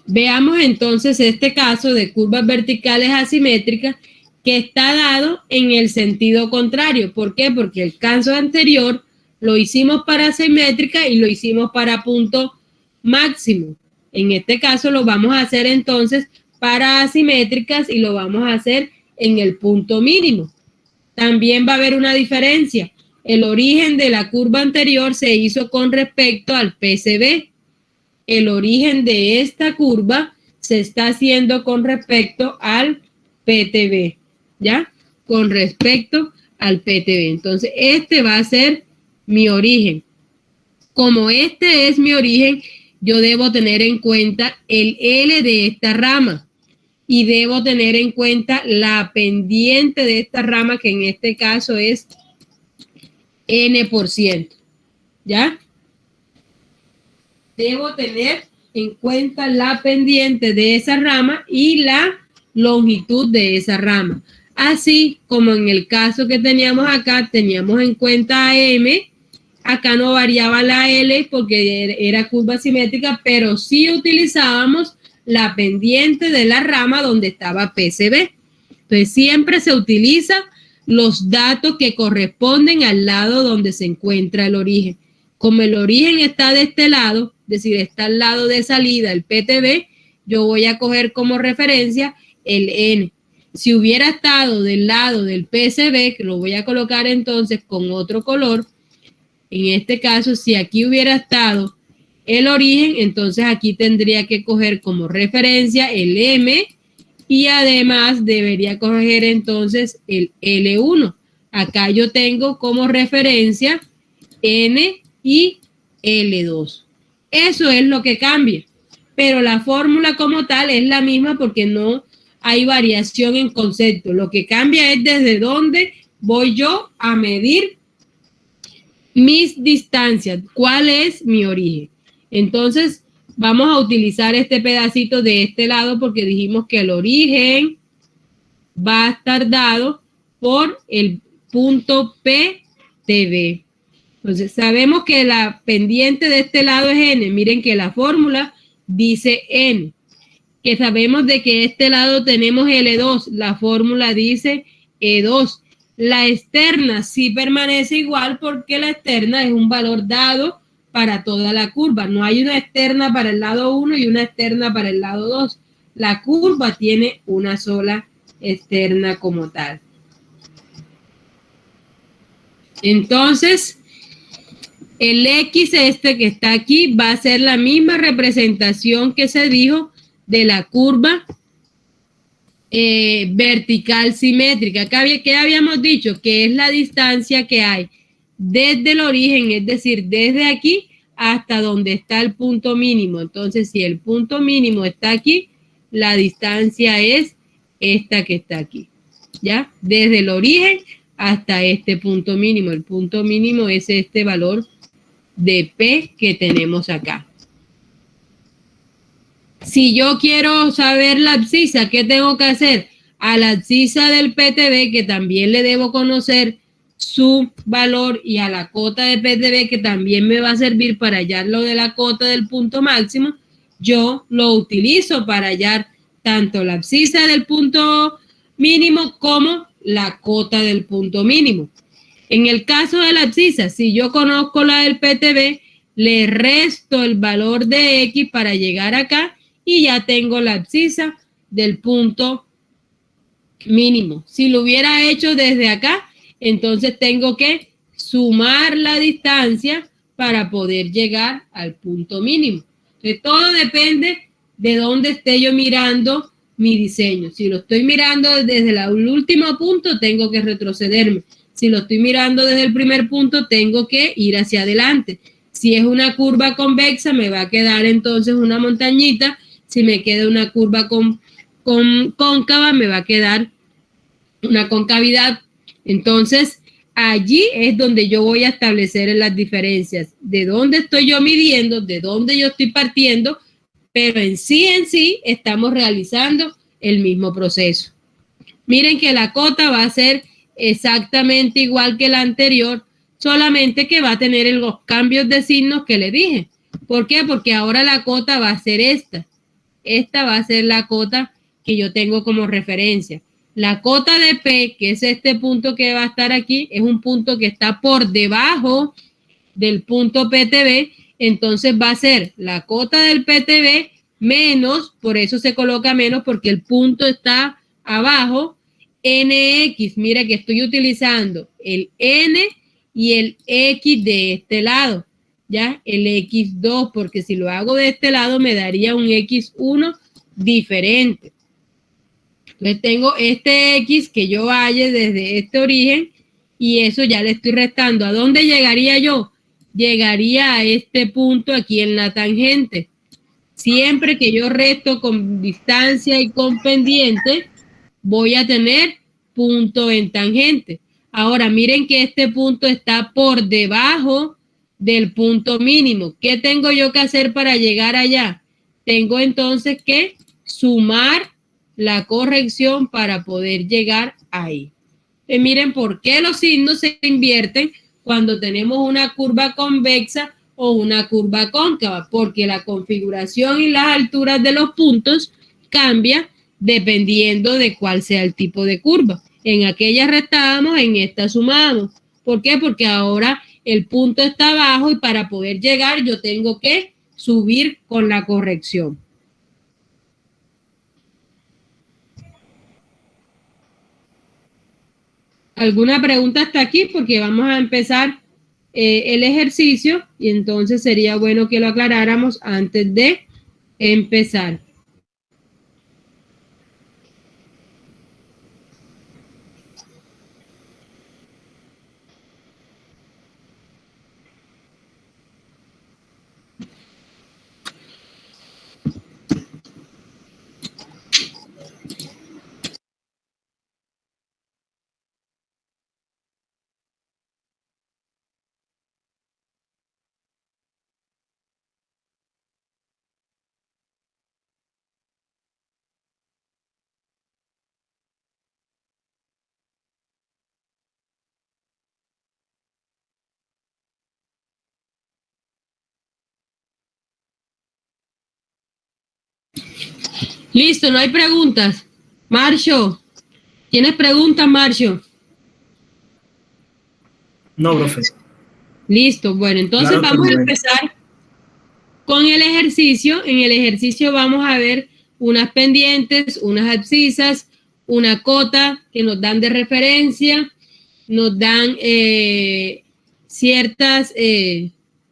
Veamos entonces este caso de curvas verticales asimétricas que está dado en el sentido contrario. ¿Por qué? Porque el caso anterior lo hicimos para asimétrica y lo hicimos para punto máximo. En este caso lo vamos a hacer entonces para asimétricas y lo vamos a hacer en el punto mínimo. También va a haber una diferencia. El origen de la curva anterior se hizo con respecto al PCB. El origen de esta curva se está haciendo con respecto al PTB, ¿ya? Con respecto al PTB. Entonces, este va a ser mi origen. Como este es mi origen, yo debo tener en cuenta el L de esta rama y debo tener en cuenta la pendiente de esta rama, que en este caso es N%, ¿ya? Debo tener en cuenta la pendiente de esa rama y la longitud de esa rama. Así como en el caso que teníamos acá, teníamos en cuenta M, acá no variaba la L porque era curva simétrica, pero sí utilizábamos la pendiente de la rama donde estaba PCB. Entonces siempre se utiliza los datos que corresponden al lado donde se encuentra el origen. Como el origen está de este lado, es decir, está al lado de salida, el PTB, yo voy a coger como referencia el N. Si hubiera estado del lado del PCB, que lo voy a colocar entonces con otro color, en este caso, si aquí hubiera estado el origen, entonces aquí tendría que coger como referencia el M y además debería coger entonces el L1. Acá yo tengo como referencia N y L2. Eso es lo que cambia, pero la fórmula como tal es la misma porque no hay variación en concepto. Lo que cambia es desde dónde voy yo a medir mis distancias, cuál es mi origen. Entonces vamos a utilizar este pedacito de este lado porque dijimos que el origen va a estar dado por el punto PTB. Entonces, sabemos que la pendiente de este lado es N. Miren que la fórmula dice N. Que sabemos de que este lado tenemos L2. La fórmula dice E2. La externa sí permanece igual porque la externa es un valor dado para toda la curva. No hay una externa para el lado 1 y una externa para el lado 2. La curva tiene una sola externa como tal. Entonces, el X este que está aquí va a ser la misma representación que se dijo de la curva vertical simétrica. ¿Qué habíamos dicho? Que es la distancia que hay desde el origen, es decir, desde aquí hasta donde está el punto mínimo. Entonces, si el punto mínimo está aquí, la distancia es esta que está aquí, ¿ya? Desde el origen hasta este punto mínimo. El punto mínimo es este valor de P que tenemos acá. Si yo quiero saber la abscisa, ¿qué tengo que hacer? A la abscisa del PTB, que también le debo conocer su valor, y a la cota de PTB, que también me va a servir para hallar lo de la cota del punto máximo, yo lo utilizo para hallar tanto la abscisa del punto mínimo como la cota del punto mínimo. En el caso de la abscisa, si yo conozco la del PTB, le resto el valor de X para llegar acá y ya tengo la abscisa del punto mínimo. Si lo hubiera hecho desde acá, entonces tengo que sumar la distancia para poder llegar al punto mínimo. Entonces, todo depende de dónde esté yo mirando mi diseño. Si lo estoy mirando desde el último punto, tengo que retrocederme. Si Si lo estoy mirando desde el primer punto, tengo que ir hacia adelante. Si es una curva convexa, me va a quedar entonces una montañita. Si me queda una curva cóncava, me va a quedar una concavidad. Entonces, allí es donde yo voy a establecer las diferencias. De dónde estoy yo midiendo, de dónde yo estoy partiendo, pero en sí estamos realizando el mismo proceso. Miren que la cota va a ser exactamente igual que la anterior, solamente que va a tener los cambios de signos que le dije. ¿Por qué? Porque ahora la cota va a ser esta. Esta va a ser la cota que yo tengo como referencia. La cota de P, que es este punto que va a estar aquí, es un punto que está por debajo del punto PTB, entonces va a ser la cota del PTB menos, por eso se coloca menos, porque el punto está abajo, NX. Mira que estoy utilizando el N y el X de este lado, ¿ya? El X2, porque si lo hago de este lado me daría un X1 diferente. Entonces tengo este X que yo vaya desde este origen y eso ya le estoy restando. ¿A dónde llegaría yo? Llegaría a este punto aquí en la tangente. Siempre que yo resto con distancia y con pendiente, voy a tener punto en tangente. Ahora, miren que este punto está por debajo del punto mínimo. ¿Qué tengo yo que hacer para llegar allá? Tengo entonces que sumar la corrección para poder llegar ahí. Miren por qué los signos se invierten cuando tenemos una curva convexa o una curva cóncava, porque la configuración y las alturas de los puntos cambia dependiendo de cuál sea el tipo de curva. En aquella restábamos, en esta sumábamos. ¿Por qué? Porque ahora el punto está abajo y para poder llegar yo tengo que subir con la corrección. ¿Alguna pregunta hasta aquí? Porque vamos a empezar el ejercicio y entonces sería bueno que lo aclaráramos antes de empezar. Listo, no hay preguntas. Marcio, ¿tienes preguntas, Marcio? No, profe. Listo, bueno, entonces Claro, vamos a profe. empezar con el ejercicio. En el ejercicio vamos a ver unas pendientes, unas abscisas, una cota que nos dan de referencia, nos dan ciertas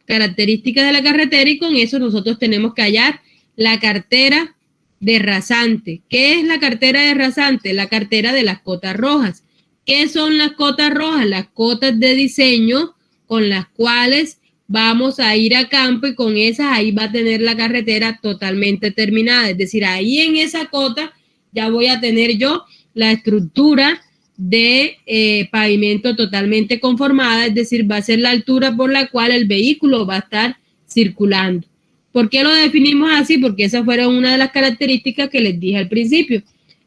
características de la carretera y con eso nosotros tenemos que hallar la cartera de rasante. ¿Qué es la cartera de rasante? La cartera de las cotas rojas. ¿Qué son las cotas rojas? Las cotas de diseño con las cuales vamos a ir a campo y con esas ahí va a tener la carretera totalmente terminada. Es decir, ahí en esa cota ya voy a tener yo la estructura de pavimento totalmente conformada, es decir, va a ser la altura por la cual el vehículo va a estar circulando. ¿Por qué lo definimos así? Porque esas fueron una de las características que les dije al principio,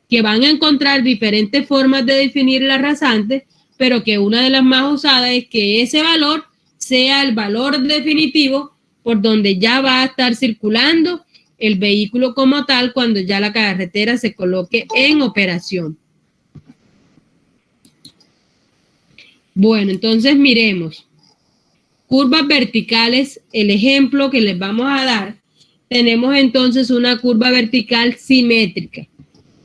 que van a encontrar diferentes formas de definir la rasante, pero que una de las más usadas es que ese valor sea el valor definitivo por donde ya va a estar circulando el vehículo como tal cuando ya la carretera se coloque en operación. Bueno, entonces miremos. Curvas verticales, el ejemplo que les vamos a dar, tenemos entonces una curva vertical simétrica.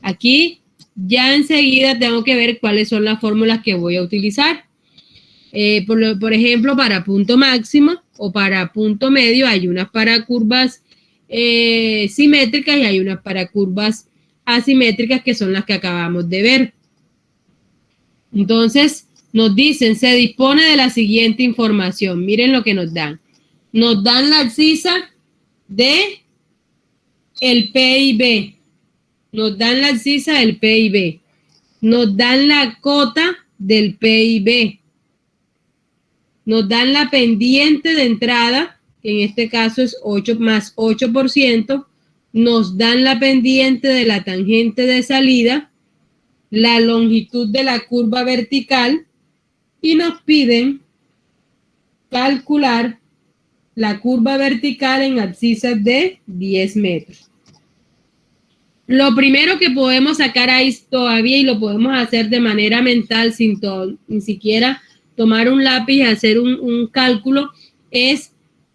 Aquí ya enseguida tengo que ver cuáles son las fórmulas que voy a utilizar. Por ejemplo, para punto máximo o para punto medio hay unas para curvas simétricas y hay unas para curvas asimétricas que son las que acabamos de ver. Entonces, Nos dicen, se dispone de la siguiente información. Miren lo que nos dan. Nos dan la abscisa de el PIB. Nos dan la abscisa del PIB. Nos dan la cota del PIB. Nos dan la pendiente de entrada, que en este caso es 8 más 8%. Nos dan la pendiente de la tangente de salida, la longitud de la curva vertical y nos piden calcular la curva vertical en abscisas de 10 metros. Lo primero que podemos sacar ahí todavía, y lo podemos hacer de manera mental sin ni siquiera tomar un lápiz y hacer un cálculo, es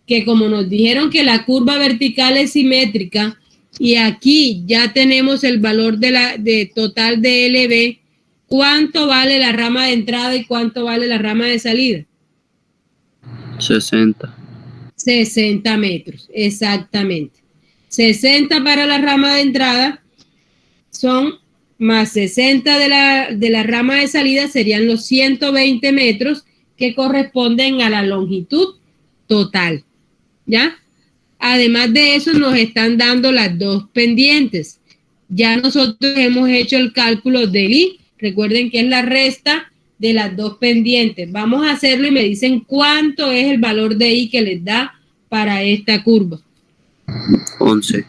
que como nos dijeron que la curva vertical es simétrica y aquí ya tenemos el valor de total de LB, ¿cuánto vale la rama de entrada y cuánto vale la rama de salida? 60. 60 metros, exactamente. 60 para la rama de entrada son más 60 de la rama de salida, serían los 120 metros que corresponden a la longitud total, ¿ya? Además de eso nos están dando las dos pendientes. Ya nosotros hemos hecho el cálculo del I, recuerden que es la resta de las dos pendientes. Vamos a hacerlo y me dicen cuánto es el valor de I que les da para esta curva. 11.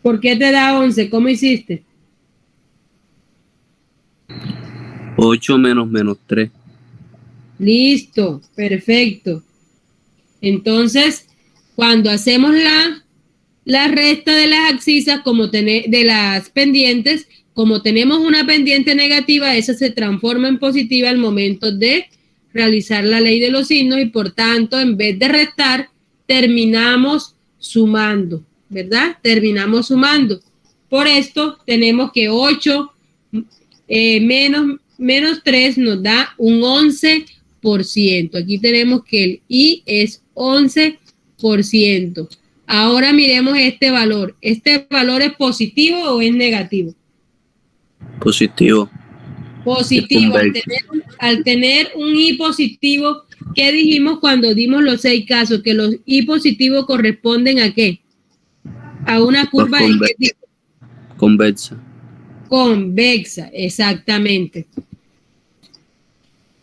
¿Por qué te da 11? ¿Cómo hiciste? 8 menos 3. Listo, perfecto. Entonces, cuando hacemos la resta de las abscisas, de las pendientes, como tenemos una pendiente negativa, esa se transforma en positiva al momento de realizar la ley de los signos y por tanto, en vez de restar, terminamos sumando, ¿verdad? Terminamos sumando. Por esto tenemos que 8 menos 3 nos da un 11%. Aquí tenemos que el I es 11%. Ahora miremos este valor. ¿Este valor es positivo o es negativo? Positivo. Positivo. Al tener un I positivo, ¿qué dijimos cuando dimos los 6 casos? Que los I positivos corresponden ¿a qué? A una curva de qué tipo? Convexa. Convexa, exactamente.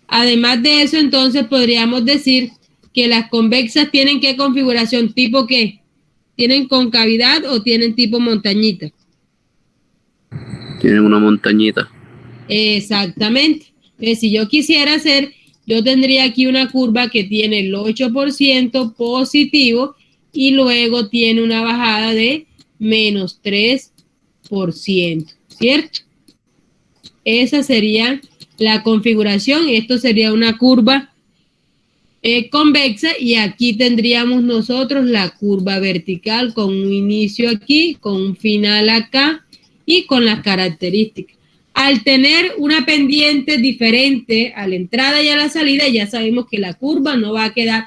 Además de eso, entonces podríamos decir que las convexas tienen ¿qué configuración? ¿Tipo qué? ¿Tienen concavidad o tienen tipo montañita? Tienen una montañita. Exactamente. Entonces, si yo quisiera hacer, yo tendría aquí una curva que tiene el 8% positivo y luego tiene una bajada de menos 3%, ¿cierto? Esa sería la configuración. Esto sería una curva convexa y aquí tendríamos nosotros la curva vertical con un inicio aquí, con un final acá y con las características. Al tener una pendiente diferente a la entrada y a la salida, ya sabemos que la curva no va a quedar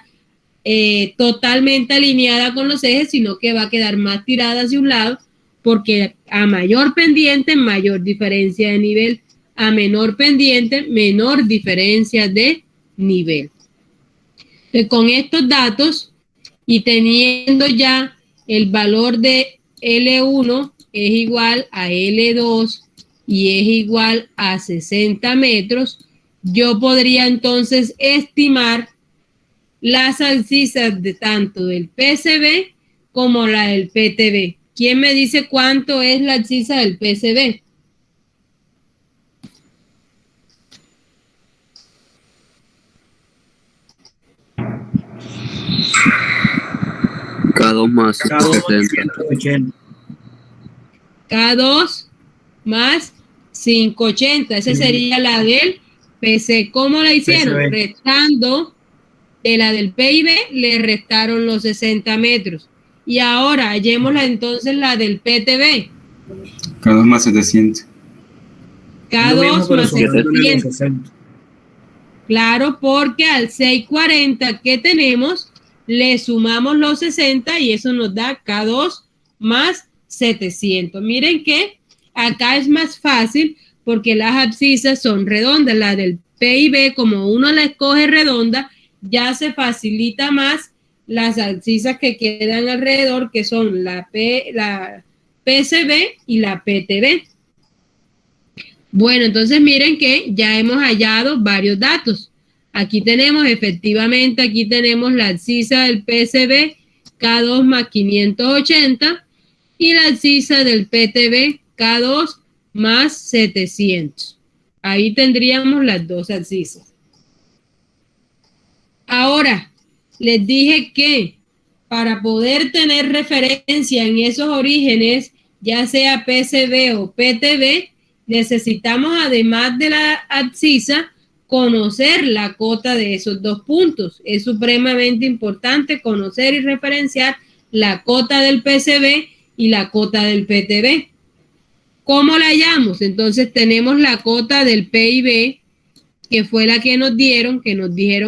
totalmente alineada con los ejes, sino que va a quedar más tirada hacia un lado, porque a mayor pendiente, mayor diferencia de nivel, a menor pendiente, menor diferencia de nivel. Con estos datos y teniendo ya el valor de L1 es igual a L2 y es igual a 60 metros, yo podría entonces estimar las abscisas de tanto del PCB como la del PTB. ¿Quién me dice cuánto es la abscisa del PCB? K2 más K2 170. K2 más 580. Esa sería la del PC. ¿Cómo la hicieron? PCB. Restando de la del PIB, le restaron los 60 metros. Y ahora hallémosla entonces la del PTB. K2 más 700. K2 más 700. 60. Claro, porque al 640 que tenemos, le sumamos los 60 y eso nos da K2 más 700. Miren que acá es más fácil porque las abscisas son redondas. La del PIB, como uno la escoge redonda, ya se facilita más las abscisas que quedan alrededor, que son la PCB y la PTB. Bueno, entonces miren que ya hemos hallado varios datos. Aquí tenemos, efectivamente, aquí tenemos la abscisa del PCB, K2 más 580, y la abscisa del PTB, K2 más 700. Ahí tendríamos las dos abscisas. Ahora, les dije que para poder tener referencia en esos orígenes, ya sea PCB o PTB, necesitamos, además de la abscisa, conocer la cota de esos dos puntos. Es supremamente importante conocer y referenciar la cota del PCB y la cota del PTB. ¿Cómo la hallamos? Entonces tenemos la cota del PIB, que fue la que nos dijeron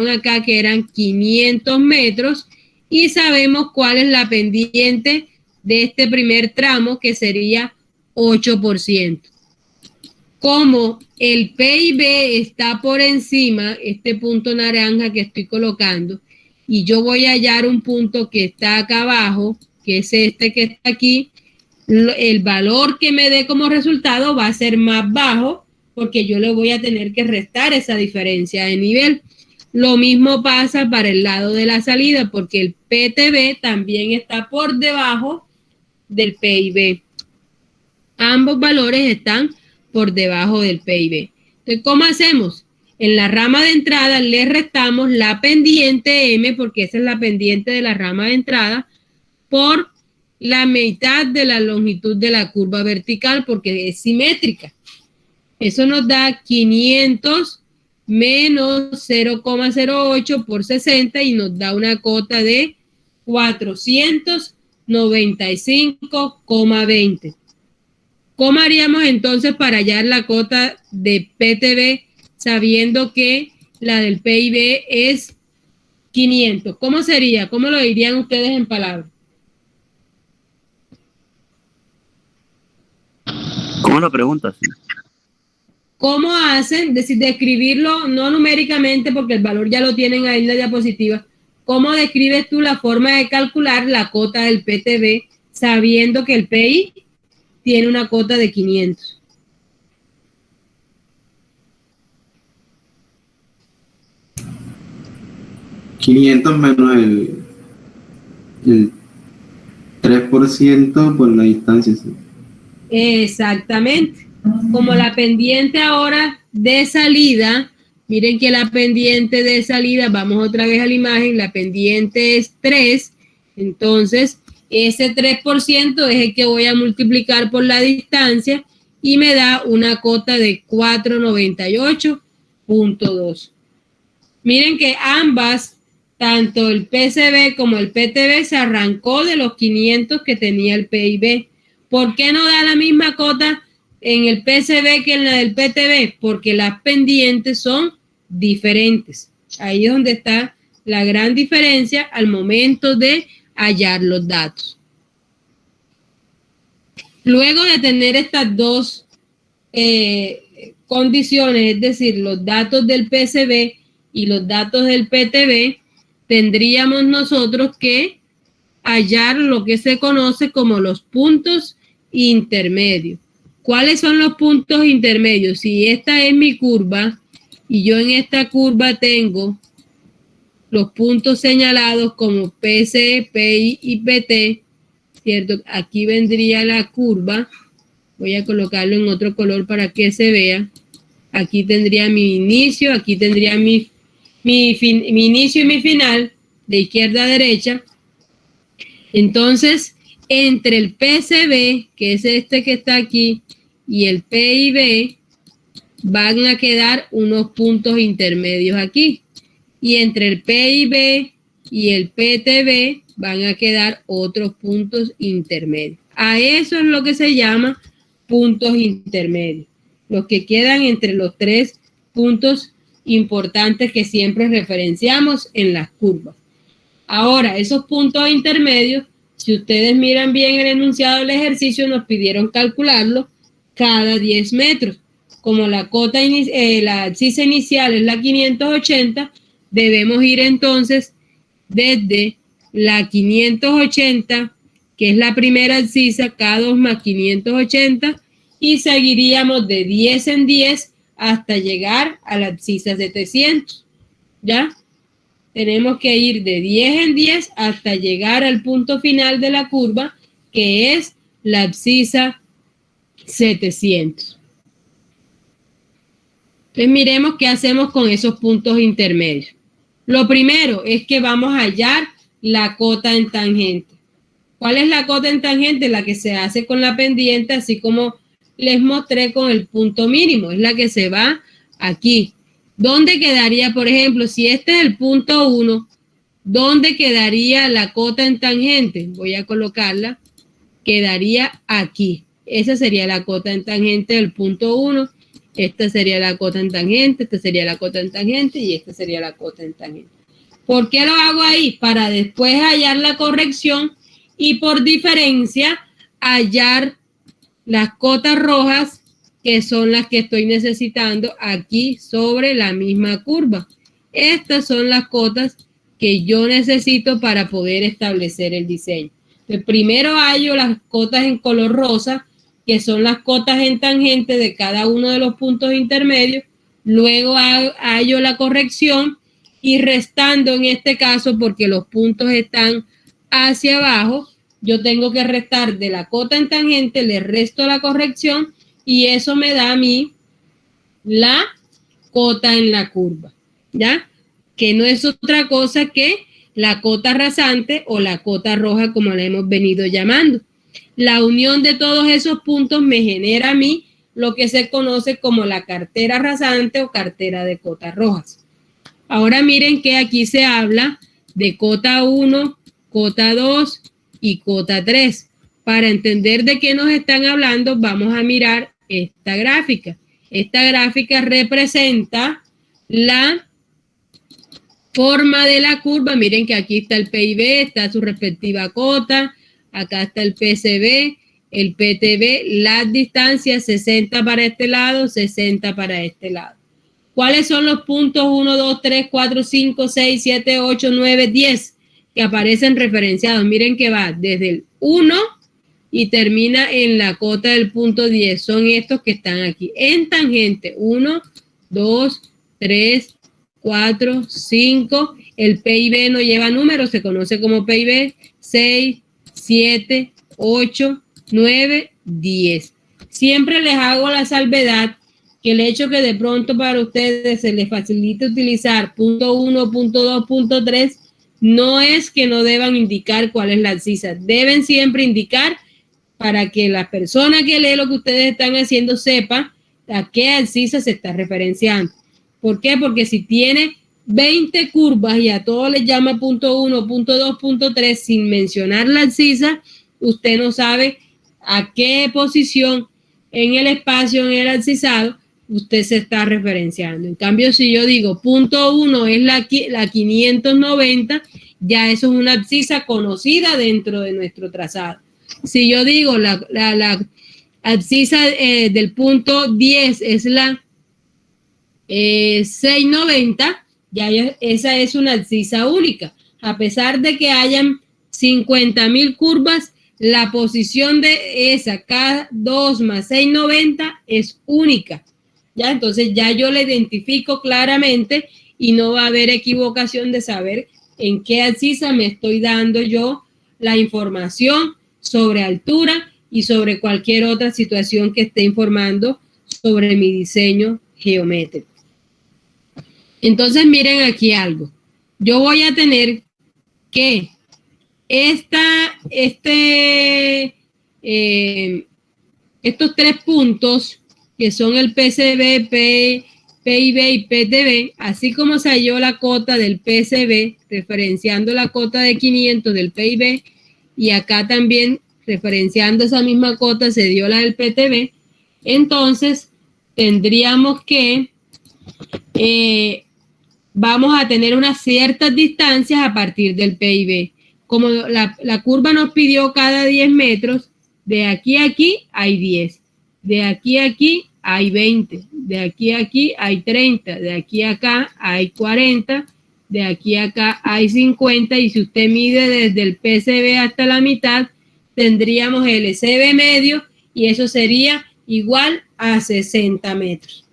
acá que eran 500 metros, y sabemos cuál es la pendiente de este primer tramo, que sería 8%. Como el PIB está por encima, este punto naranja que estoy colocando, y yo voy a hallar un punto que está acá abajo, que es este que está aquí, el valor que me dé como resultado va a ser más bajo, porque yo le voy a tener que restar esa diferencia de nivel. Lo mismo pasa para el lado de la salida, porque el PTB también está por debajo del PIB. Ambos valores están por debajo del PIB. Entonces, ¿cómo hacemos? En la rama de entrada le restamos la pendiente M, porque esa es la pendiente de la rama de entrada, por la mitad de la longitud de la curva vertical, porque es simétrica. Eso nos da 500 menos 0,08 por 60 y nos da una cota de 495,20. ¿Cómo haríamos entonces para hallar la cota de PTB sabiendo que la del PIB es 500? ¿Cómo sería? ¿Cómo lo dirían ustedes en palabras? ¿Cómo lo preguntas? ¿Cómo hacen? Describirlo no numéricamente, porque el valor ya lo tienen ahí en la diapositiva. ¿Cómo describes tú la forma de calcular la cota del PTB sabiendo que el PI tiene una cota de 500? $500 menos el 3% por la distancia. ¿Sí? Exactamente. Como la pendiente ahora de salida, miren que la pendiente de salida, vamos otra vez a la imagen, la pendiente es 3, entonces ese 3% es el que voy a multiplicar por la distancia y me da una cota de 498.2. Miren que ambas, tanto el PCB como el PTB, se arrancó de los 500 que tenía el PIB. ¿Por qué no da la misma cota en el PCB que en la del PTB? Porque las pendientes son diferentes. Ahí es donde está la gran diferencia al momento de hallar los datos. Luego de tener estas dos condiciones, es decir, los datos del PCB y los datos del PTB, tendríamos nosotros que hallar lo que se conoce como los puntos intermedios. ¿Cuáles son los puntos intermedios? Si esta es mi curva y yo en esta curva tengo los puntos señalados como PC, PI y PT, ¿cierto? Aquí vendría la curva. Voy a colocarlo en otro color para que se vea. Aquí tendría mi inicio, aquí tendría mi inicio y mi final, de izquierda a derecha. Entonces, entre el PCB, que es este que está aquí, y el PIB, van a quedar unos puntos intermedios aquí. Y entre el PIB y el PTB van a quedar otros puntos intermedios. A eso es lo que se llama puntos intermedios, los que quedan entre los tres puntos importantes que siempre referenciamos en las curvas. Ahora, esos puntos intermedios, si ustedes miran bien el enunciado del ejercicio, nos pidieron calcularlo cada 10 metros. como la abscisa inicial es la 580, debemos ir entonces desde la 580, que es la primera abscisa, K2 más 580, y seguiríamos de 10 en 10 hasta llegar a la abscisa 700, ¿ya? Tenemos que ir de 10 en 10 hasta llegar al punto final de la curva, que es la abscisa 700. Entonces miremos qué hacemos con esos puntos intermedios. Lo primero es que vamos a hallar la cota en tangente. ¿Cuál es la cota en tangente? La que se hace con la pendiente, así como les mostré con el punto mínimo. Es la que se va aquí. ¿Dónde quedaría, por ejemplo, si este es el punto 1, dónde quedaría la cota en tangente? Voy a colocarla. Quedaría aquí. Esa sería la cota en tangente del punto 1. Esta sería la cota en tangente, esta sería la cota en tangente y esta sería la cota en tangente. ¿Por qué lo hago ahí? Para después hallar la corrección y por diferencia hallar las cotas rojas, que son las que estoy necesitando aquí sobre la misma curva. Estas son las cotas que yo necesito para poder establecer el diseño. Entonces, primero hallo las cotas en color rosa, que son las cotas en tangente de cada uno de los puntos intermedios. Luego hallo la corrección y restando en este caso, porque los puntos están hacia abajo, yo tengo que restar de la cota en tangente, le resto la corrección y eso me da a mí la cota en la curva, ¿ya? Que no es otra cosa que la cota rasante o la cota roja, como la hemos venido llamando. La unión de todos esos puntos me genera a mí lo que se conoce como la cartera rasante o cartera de cotas rojas. Ahora miren que aquí se habla de cota 1, cota 2 y cota 3. Para entender de qué nos están hablando, vamos a mirar esta gráfica. Esta gráfica representa la forma de la curva. Miren que aquí está el PIB, está su respectiva cota. Acá está el PCB, el PTB, las distancias 60 para este lado, 60 para este lado. ¿Cuáles son los puntos 1, 2, 3, 4, 5, 6, 7, 8, 9, 10 que aparecen referenciados? Miren que va desde el 1 y termina en la cota del punto 10. Son estos que están aquí. En tangente, 1, 2, 3, 4, 5. El PIB no lleva números, se conoce como PIB. 6, 7, 8, 9, 10. Siempre les hago la salvedad que el hecho que de pronto para ustedes se les facilite utilizar punto 1, punto 2, punto 3, no es que no deban indicar cuál es la abscisa. Deben siempre indicar para que la persona que lee lo que ustedes están haciendo sepa a qué abscisa se está referenciando. ¿Por qué? Porque si tiene 20 curvas y a todos les llama punto 1, punto 2, punto 3 sin mencionar la abscisa, usted no sabe a qué posición en el espacio, en el abscisado, usted se está referenciando. En cambio, si yo digo punto 1 es la 590, ya eso es una abscisa conocida dentro de nuestro trazado. Si yo digo la abscisa del punto 10 es la 690, ya esa es una abscisa única. A pesar de que hayan 50.000 curvas, la posición de esa K2 más 690 es única. ¿Ya? Entonces ya yo la identifico claramente y no va a haber equivocación de saber en qué abscisa me estoy dando yo la información sobre altura y sobre cualquier otra situación que esté informando sobre mi diseño geométrico. Entonces miren aquí algo. Yo voy a tener que estos tres puntos que son el PCB, PIB y PTB, así como se halló la cota del PCB, referenciando la cota de 500 del PIB, y acá también referenciando esa misma cota se dio la del PTB, entonces tendríamos que vamos a tener unas ciertas distancias a partir del PIB. Como la curva nos pidió cada 10 metros, de aquí a aquí hay 10. De aquí a aquí hay 20, de aquí a aquí hay 30, de aquí a acá hay 40, de aquí a acá hay 50, y si usted mide desde el PCB hasta la mitad, tendríamos el CB medio, y eso sería igual a 60 metros.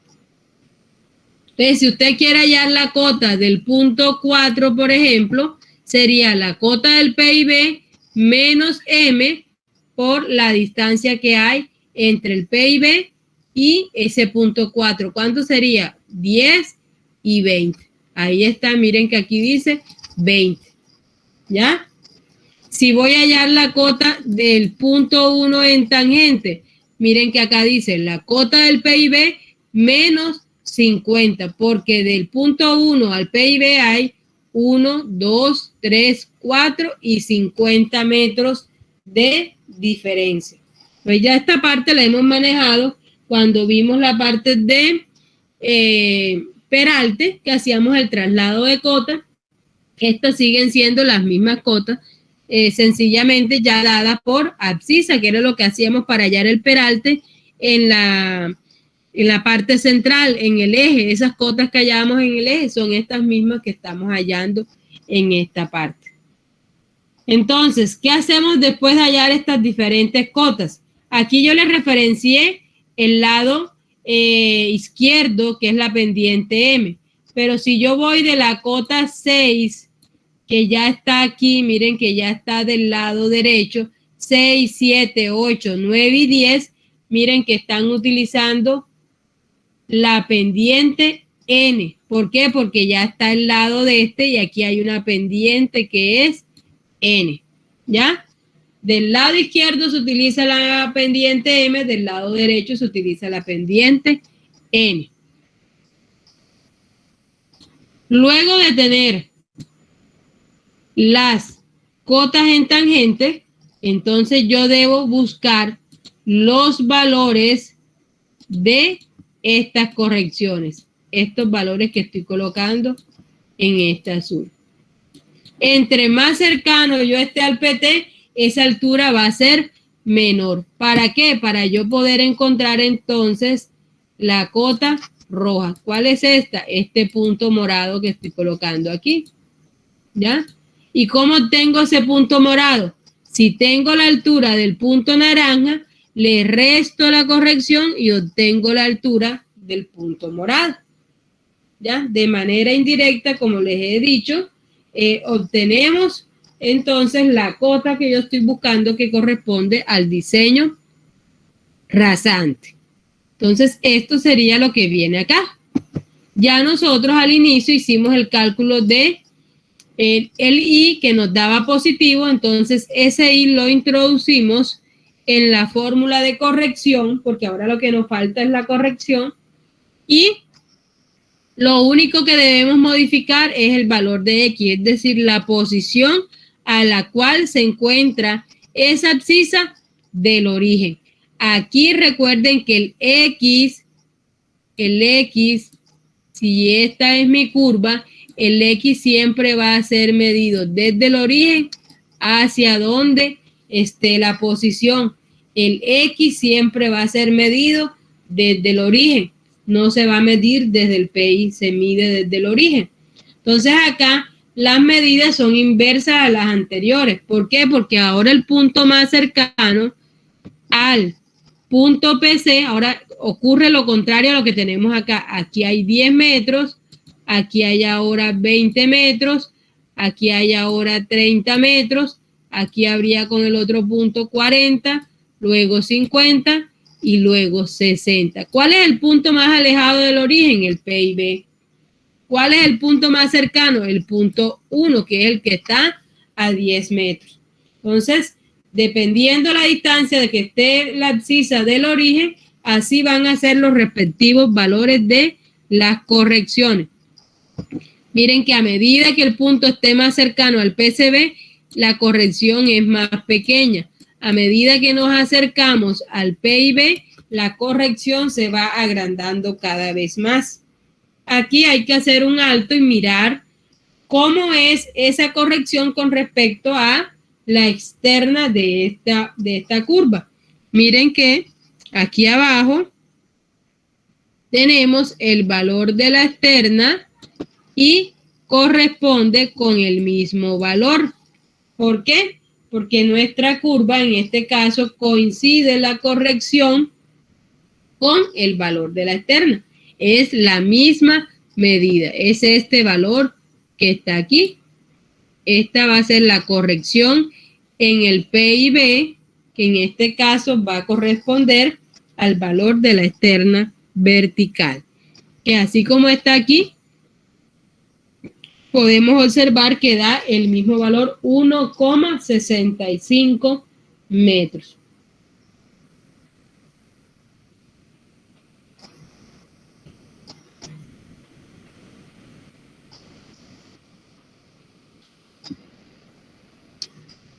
Entonces, si usted quiere hallar la cota del punto 4, por ejemplo, sería la cota del PIB menos M por la distancia que hay entre el PIB y ese punto 4. ¿Cuánto sería? 10 y 20. Ahí está, miren que aquí dice 20. ¿Ya? Si voy a hallar la cota del punto 1 en tangente, miren que acá dice la cota del PIB menos 50, porque del punto 1 al PIB hay 1, 2, 3, 4 y 50 metros de diferencia. Pues ya esta parte la hemos manejado cuando vimos la parte de peralte, que hacíamos el traslado de cota. Estas siguen siendo las mismas cotas, sencillamente ya dadas por abscisa, que era lo que hacíamos para hallar el peralte en la parte central, en el eje. Esas cotas que hallamos en el eje son estas mismas que estamos hallando en esta parte. Entonces, ¿qué hacemos después de hallar estas diferentes cotas? Aquí yo les referencié el lado izquierdo, que es la pendiente M. Pero si yo voy de la cota 6, que ya está aquí, miren que ya está del lado derecho, 6, 7, 8, 9 y 10, miren que están utilizando la pendiente N. ¿Por qué? Porque ya está el lado de este y aquí hay una pendiente que es N. ¿Ya? Del lado izquierdo se utiliza la pendiente M, del lado derecho se utiliza la pendiente N. Luego de tener las cotas en tangente, entonces yo debo buscar los valores de estas correcciones, estos valores que estoy colocando en este azul. Entre más cercano yo esté al PT, esa altura va a ser menor. ¿Para qué? Para yo poder encontrar entonces la cota roja. ¿Cuál es esta? Este punto morado que estoy colocando aquí. ¿Ya? ¿Y cómo obtengo ese punto morado? Si tengo la altura del punto naranja, le resto la corrección y obtengo la altura del punto morado. ¿Ya? De manera indirecta, como les he dicho, obtenemos entonces la cota que yo estoy buscando, que corresponde al diseño rasante. Entonces, esto sería lo que viene acá. Ya nosotros al inicio hicimos el cálculo de el I, que nos daba positivo, entonces ese I lo introducimos en la fórmula de corrección, porque ahora lo que nos falta es la corrección, y lo único que debemos modificar es el valor de X, es decir, la posición a la cual se encuentra esa abscisa del origen. Aquí recuerden que el X, si esta es mi curva, el X siempre va a ser medido desde el origen hacia donde esté la posición. El X siempre va a ser medido desde el origen, no se va a medir desde el PI, se mide desde el origen. Entonces acá las medidas son inversas a las anteriores. ¿Por qué? Porque ahora el punto más cercano al punto PC, ahora ocurre lo contrario a lo que tenemos acá. Aquí hay 10 metros, aquí hay ahora 20 metros, aquí hay ahora 30 metros, aquí habría con el otro punto 40, luego 50 y luego 60. ¿Cuál es el punto más alejado del origen? El PIB. ¿Cuál es el punto más cercano? El punto 1, que es el que está a 10 metros. Entonces, dependiendo la distancia de que esté la abscisa del origen, así van a ser los respectivos valores de las correcciones. Miren que a medida que el punto esté más cercano al PCB, la corrección es más pequeña. A medida que nos acercamos al PIB, la corrección se va agrandando cada vez más. Aquí hay que hacer un alto y mirar cómo es esa corrección con respecto a la externa de esta curva. Miren que aquí abajo tenemos el valor de la externa y corresponde con el mismo valor. ¿Por qué? Porque nuestra curva, en este caso, coincide la corrección con el valor de la externa. Es la misma medida. Es este valor que está aquí. Esta va a ser la corrección en el PIB, que en este caso va a corresponder al valor de la externa vertical. Que así como está aquí, podemos observar que da el mismo valor, 1,65 metros.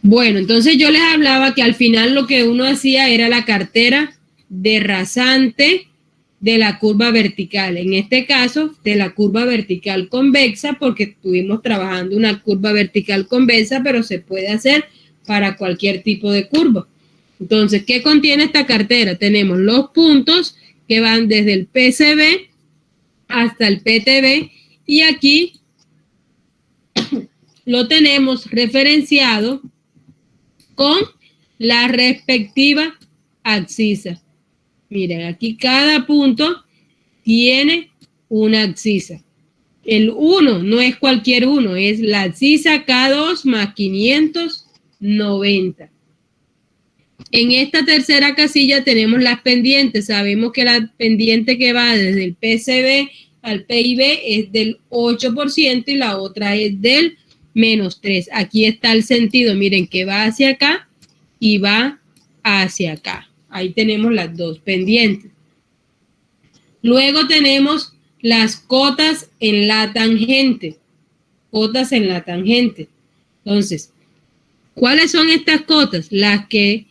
Bueno, entonces yo les hablaba que al final lo que uno hacía era la cartera de rasante de la curva vertical. En este caso, de la curva vertical convexa, porque estuvimos trabajando una curva vertical convexa, pero se puede hacer para cualquier tipo de curva. Entonces, ¿qué contiene esta cartera? Tenemos los puntos que van desde el PCB hasta el PTB y aquí lo tenemos referenciado con la respectiva abscisa. Miren, aquí cada punto tiene una abscisa. El 1 no es cualquier 1, es la abscisa K2 más 590. En esta tercera casilla tenemos las pendientes. Sabemos que la pendiente que va desde el PCB al PIB es del 8% y la otra es del -3. Aquí está el sentido, miren, que va hacia acá y va hacia acá. Ahí tenemos las dos pendientes. Luego tenemos las cotas en la tangente. Cotas en la tangente. Entonces, ¿cuáles son estas cotas? Las que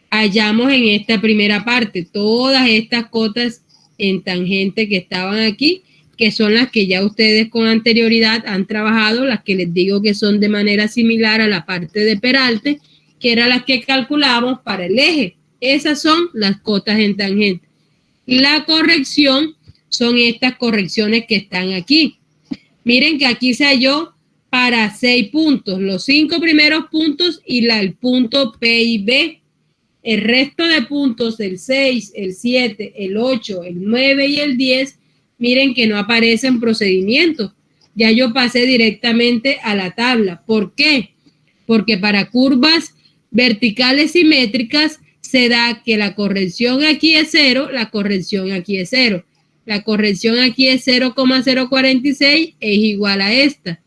hallamos en esta primera parte. Todas estas cotas en tangente que estaban aquí, que son las que ya ustedes con anterioridad han trabajado, las que les digo que son de manera similar a la parte de peralte, que eran las que calculamos para el eje. Esas son las cotas en tangente. La corrección son estas correcciones que están aquí. Miren que aquí se halló para 6 puntos, los 5 primeros puntos y el punto PIB. El resto de puntos, el 6, el 7, el 8, el 9 y el 10, miren que no aparecen procedimientos. Ya yo pasé directamente a la tabla. ¿Por qué? Porque para curvas verticales simétricas se da que la corrección aquí es 0, la corrección aquí es 0. La corrección aquí es 0,046, es igual a esta.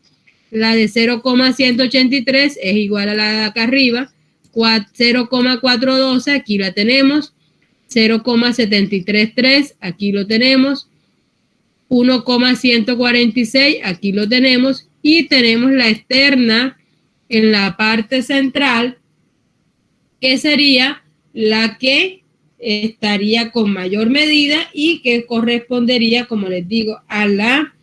La de 0,183 es igual a la de acá arriba. 0,412, aquí la tenemos. 0,733, aquí lo tenemos. 1,146, aquí lo tenemos. Y tenemos la externa en la parte central, que sería la que estaría con mayor medida y que correspondería, como les digo, a la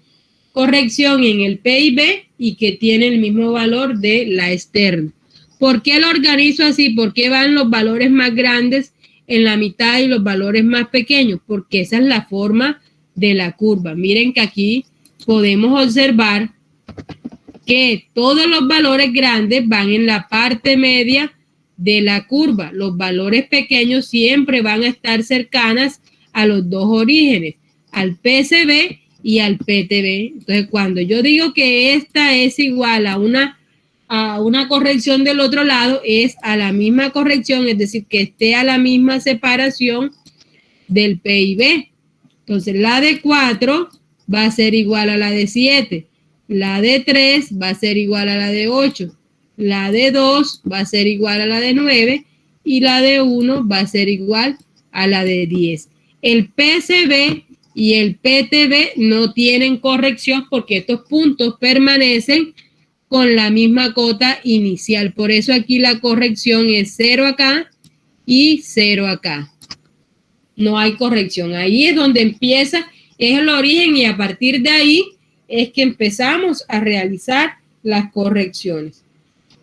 corrección en el PIB y que tiene el mismo valor de la externa. ¿Por qué lo organizo así? ¿Por qué van los valores más grandes en la mitad y los valores más pequeños? Porque esa es la forma de la curva. Miren que aquí podemos observar que todos los valores grandes van en la parte media de la curva. Los valores pequeños siempre van a estar cercanas a los dos orígenes, al PCB y al PTB. Entonces, cuando yo digo que esta es igual a una corrección del otro lado, es a la misma corrección, es decir, que esté a la misma separación del PIB. Entonces, la de 4 va a ser igual a la de 7. La de 3 va a ser igual a la de 8. La de 2 va a ser igual a la de 9 y la de 1 va a ser igual a la de 10. El PCB y el PTB no tienen corrección porque estos puntos permanecen con la misma cota inicial. Por eso aquí la corrección es 0 acá y 0 acá. No hay corrección. Ahí es donde empieza, es el origen y a partir de ahí es que empezamos a realizar las correcciones.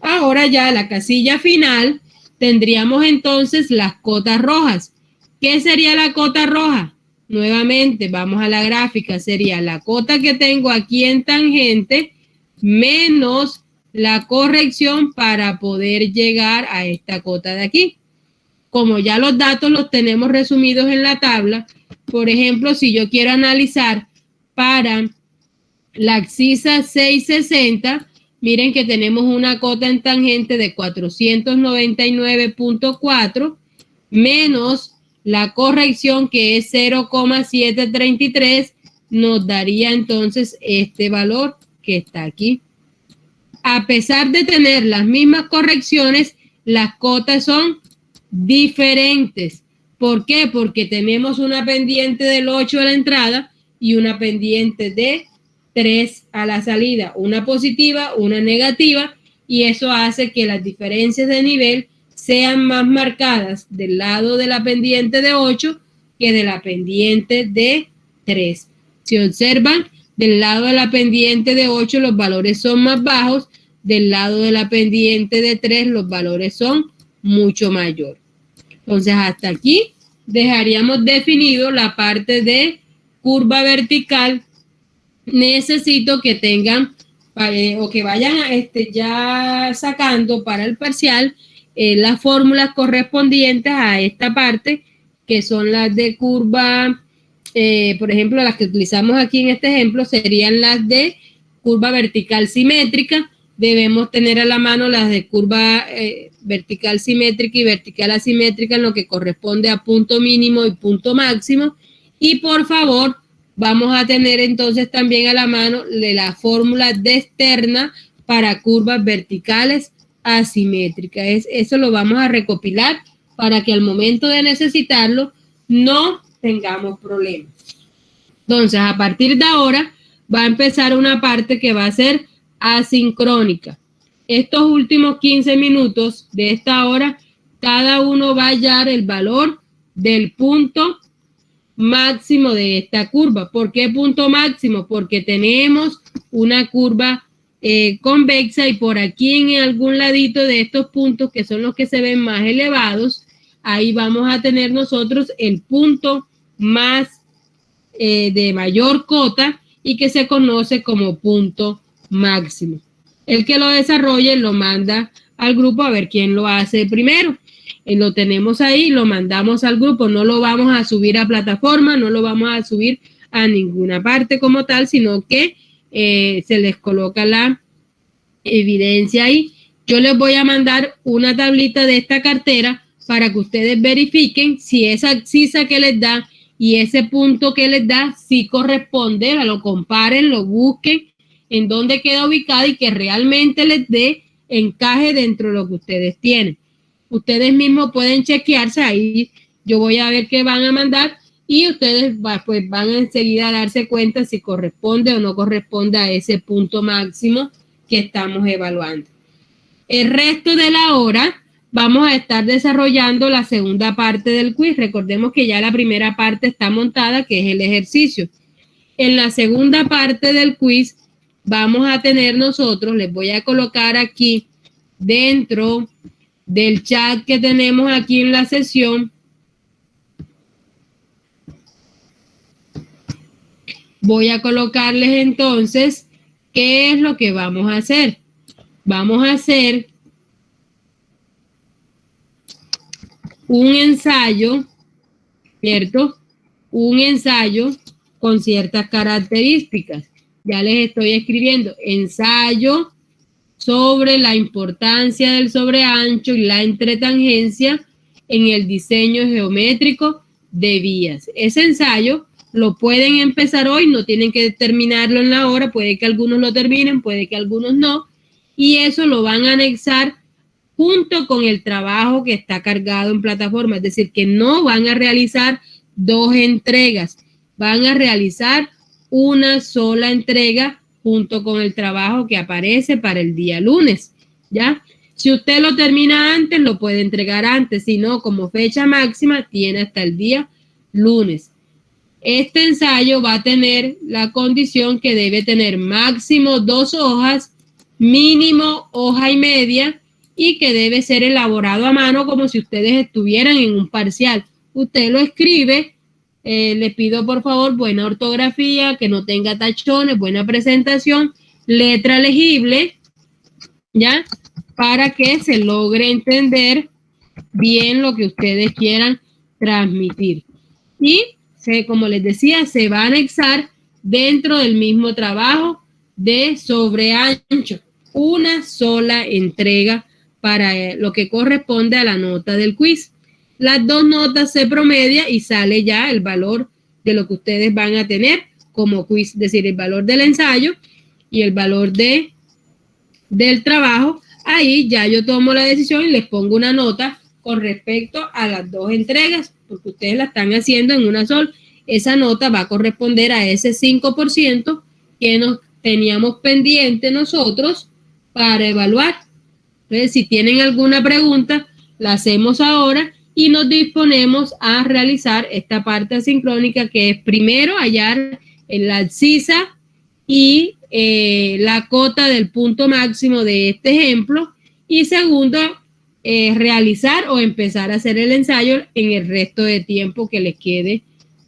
Ahora ya la casilla final tendríamos entonces las cotas rojas. ¿Qué sería la cota roja? nuevamente vamos a la gráfica, sería la cota que tengo aquí en tangente menos la corrección para poder llegar a esta cota de aquí. Como ya los datos los tenemos resumidos en la tabla, por ejemplo, si yo quiero analizar para la abscisa 660, miren que tenemos una cota en tangente de 499.4 menos la corrección que es 0,733, nos daría entonces este valor que está aquí. A pesar de tener las mismas correcciones, las cotas son diferentes. ¿Por qué? Porque tenemos una pendiente del 8 a la entrada y una pendiente de 3 a la salida, una positiva, una negativa, y eso hace que las diferencias de nivel sean más marcadas del lado de la pendiente de 8 que de la pendiente de 3. Si observan, del lado de la pendiente de 8 los valores son más bajos, del lado de la pendiente de 3 los valores son mucho mayor. Entonces, hasta aquí dejaríamos definido la parte de curva vertical. Necesito que tengan o que vayan ya sacando para el parcial las fórmulas correspondientes a esta parte, que son las de curva, por ejemplo, las que utilizamos aquí en este ejemplo serían las de curva vertical simétrica. Debemos tener a la mano las de curva vertical simétrica y vertical asimétrica en lo que corresponde a punto mínimo y punto máximo. Y por favor, vamos a tener entonces también a la mano de la fórmula de externa para curvas verticales asimétricas. Eso lo vamos a recopilar para que al momento de necesitarlo no tengamos problemas. Entonces, a partir de ahora va a empezar una parte que va a ser asincrónica. Estos últimos 15 minutos de esta hora, cada uno va a hallar el valor del punto máximo de esta curva. ¿Por qué punto máximo? Porque tenemos una curva convexa y por aquí en algún ladito de estos puntos, que son los que se ven más elevados, ahí vamos a tener nosotros el punto más de mayor cota y que se conoce como punto máximo. El que lo desarrolle lo manda al grupo a ver quién lo hace primero. Lo tenemos ahí, lo mandamos al grupo, no lo vamos a subir a plataforma, no lo vamos a subir a ninguna parte como tal, sino que se les coloca la evidencia ahí. Yo les voy a mandar una tablita de esta cartera para que ustedes verifiquen si esa abscisa que les da y ese punto que les da sí corresponde, lo comparen, lo busquen en dónde queda ubicada y que realmente les dé encaje dentro de lo que ustedes tienen. Ustedes mismos pueden chequearse ahí. Yo voy a ver qué van a mandar y ustedes pues van enseguida a darse cuenta si corresponde o no corresponde a ese punto máximo que estamos evaluando. El resto de la hora vamos a estar desarrollando la segunda parte del quiz. Recordemos que ya la primera parte está montada, que es el ejercicio. En la segunda parte del quiz vamos a tener nosotros, les voy a colocar aquí dentro del chat que tenemos aquí en la sesión, voy a colocarles entonces qué es lo que vamos a hacer. Vamos a hacer un ensayo, ¿cierto? Un ensayo con ciertas características. Ya les estoy escribiendo, ensayo sobre la importancia del sobreancho y la entretangencia en el diseño geométrico de vías. Ese ensayo lo pueden empezar hoy, no tienen que terminarlo en la hora, puede que algunos lo terminen, puede que algunos no, y eso lo van a anexar junto con el trabajo que está cargado en plataforma, es decir, que no van a realizar dos entregas, van a realizar una sola entrega junto con el trabajo que aparece para el día lunes, ¿ya? Si usted lo termina antes, lo puede entregar antes, si no, como fecha máxima, tiene hasta el día lunes. Este ensayo va a tener la condición que debe tener máximo 2 hojas, mínimo hoja y media, y que debe ser elaborado a mano como si ustedes estuvieran en un parcial. Usted lo escribe les pido por favor buena ortografía, que no tenga tachones, buena presentación, letra legible, ¿ya? Para que se logre entender bien lo que ustedes quieran transmitir. Y, como les decía, se va a anexar dentro del mismo trabajo de sobreancho, una sola entrega para lo que corresponde a la nota del quiz. Las dos notas se promedia y sale ya el valor de lo que ustedes van a tener como quiz, es decir, el valor del ensayo y el valor del trabajo. Ahí ya yo tomo la decisión y les pongo una nota con respecto a las dos entregas, porque ustedes la están haciendo en una sola. Esa nota va a corresponder a ese 5% que nos teníamos pendiente nosotros para evaluar. Entonces, si tienen alguna pregunta, la hacemos ahora y nos disponemos a realizar esta parte asincrónica, que es primero hallar la abscisa y la cota del punto máximo de este ejemplo, y segundo, realizar o empezar a hacer el ensayo en el resto de tiempo que les quede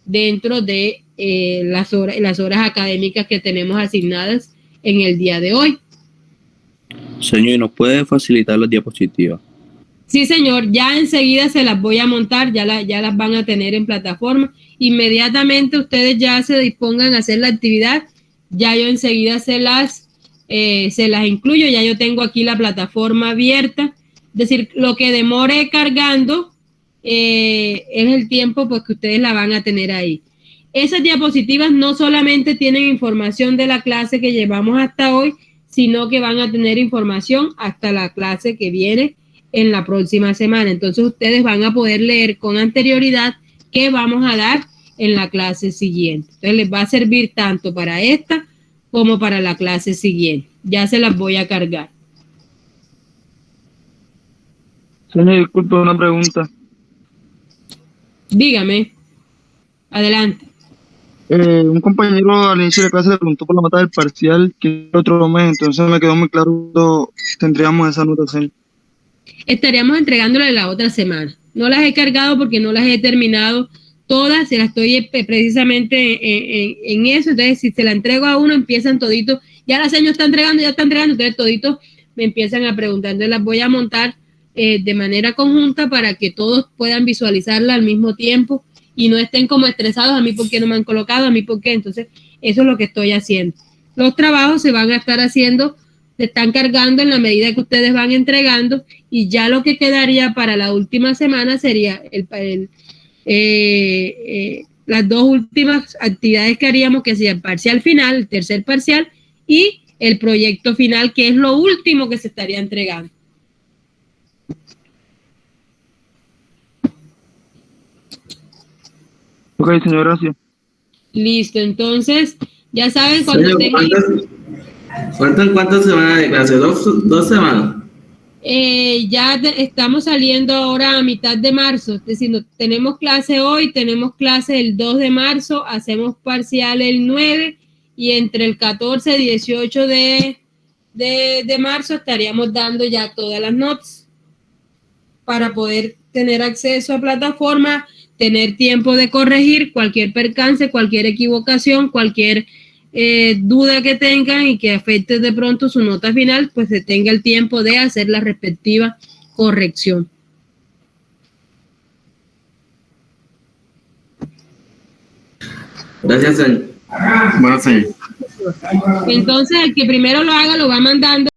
dentro de las horas académicas que tenemos asignadas en el día de hoy. Señor, ¿y nos puede facilitar las diapositivas? Sí, señor, ya enseguida se las voy a montar, ya las van a tener en plataforma. Inmediatamente ustedes ya se dispongan a hacer la actividad, ya yo enseguida se las incluyo, ya yo tengo aquí la plataforma abierta. Es decir, lo que demore cargando es el tiempo pues, que ustedes la van a tener ahí. Esas diapositivas no solamente tienen información de la clase que llevamos hasta hoy, sino que van a tener información hasta la clase que viene en la próxima semana. Entonces ustedes van a poder leer con anterioridad qué vamos a dar en la clase siguiente. Entonces les va a servir tanto para esta como para la clase siguiente. Ya se las voy a cargar. Señor, disculpe, una pregunta. Dígame. Adelante. Un compañero al inicio de la clase le preguntó por la nota del parcial que es otro mes, entonces me quedó muy claro cuándo tendríamos esa anotación. Estaríamos entregándole la otra semana. No las he cargado porque no las he terminado todas, se las estoy precisamente en eso. Entonces, si se la entrego a uno, empiezan toditos, ya las señores están entregando, entonces toditos me empiezan a preguntar. Entonces las voy a montar de manera conjunta para que todos puedan visualizarla al mismo tiempo y no estén como estresados, a mí por qué no me han colocado, a mí por qué. Entonces, eso es lo que estoy haciendo. Los trabajos se van a estar haciendo, se están cargando en la medida que ustedes van entregando, y ya lo que quedaría para la última semana sería las dos últimas actividades que haríamos, que sería el parcial final, el tercer parcial, y el proyecto final, que es lo último que se estaría entregando. Ok, señor, gracias. Listo, entonces, ya saben, cuando Señor, ¿faltan cuántas semanas? ¿Hace dos semanas? Ya estamos saliendo ahora a mitad de marzo, es decir, tenemos clase hoy, tenemos clase el 2 de marzo, hacemos parcial el 9, y entre el 14 y 18 de marzo estaríamos dando ya todas las notas para poder tener acceso a plataforma, tener tiempo de corregir cualquier percance, cualquier equivocación, cualquier duda que tengan y que afecte de pronto su nota final, pues se tenga el tiempo de hacer la respectiva corrección. Gracias, señor. Bueno, señor. Entonces, el que primero lo haga lo va mandando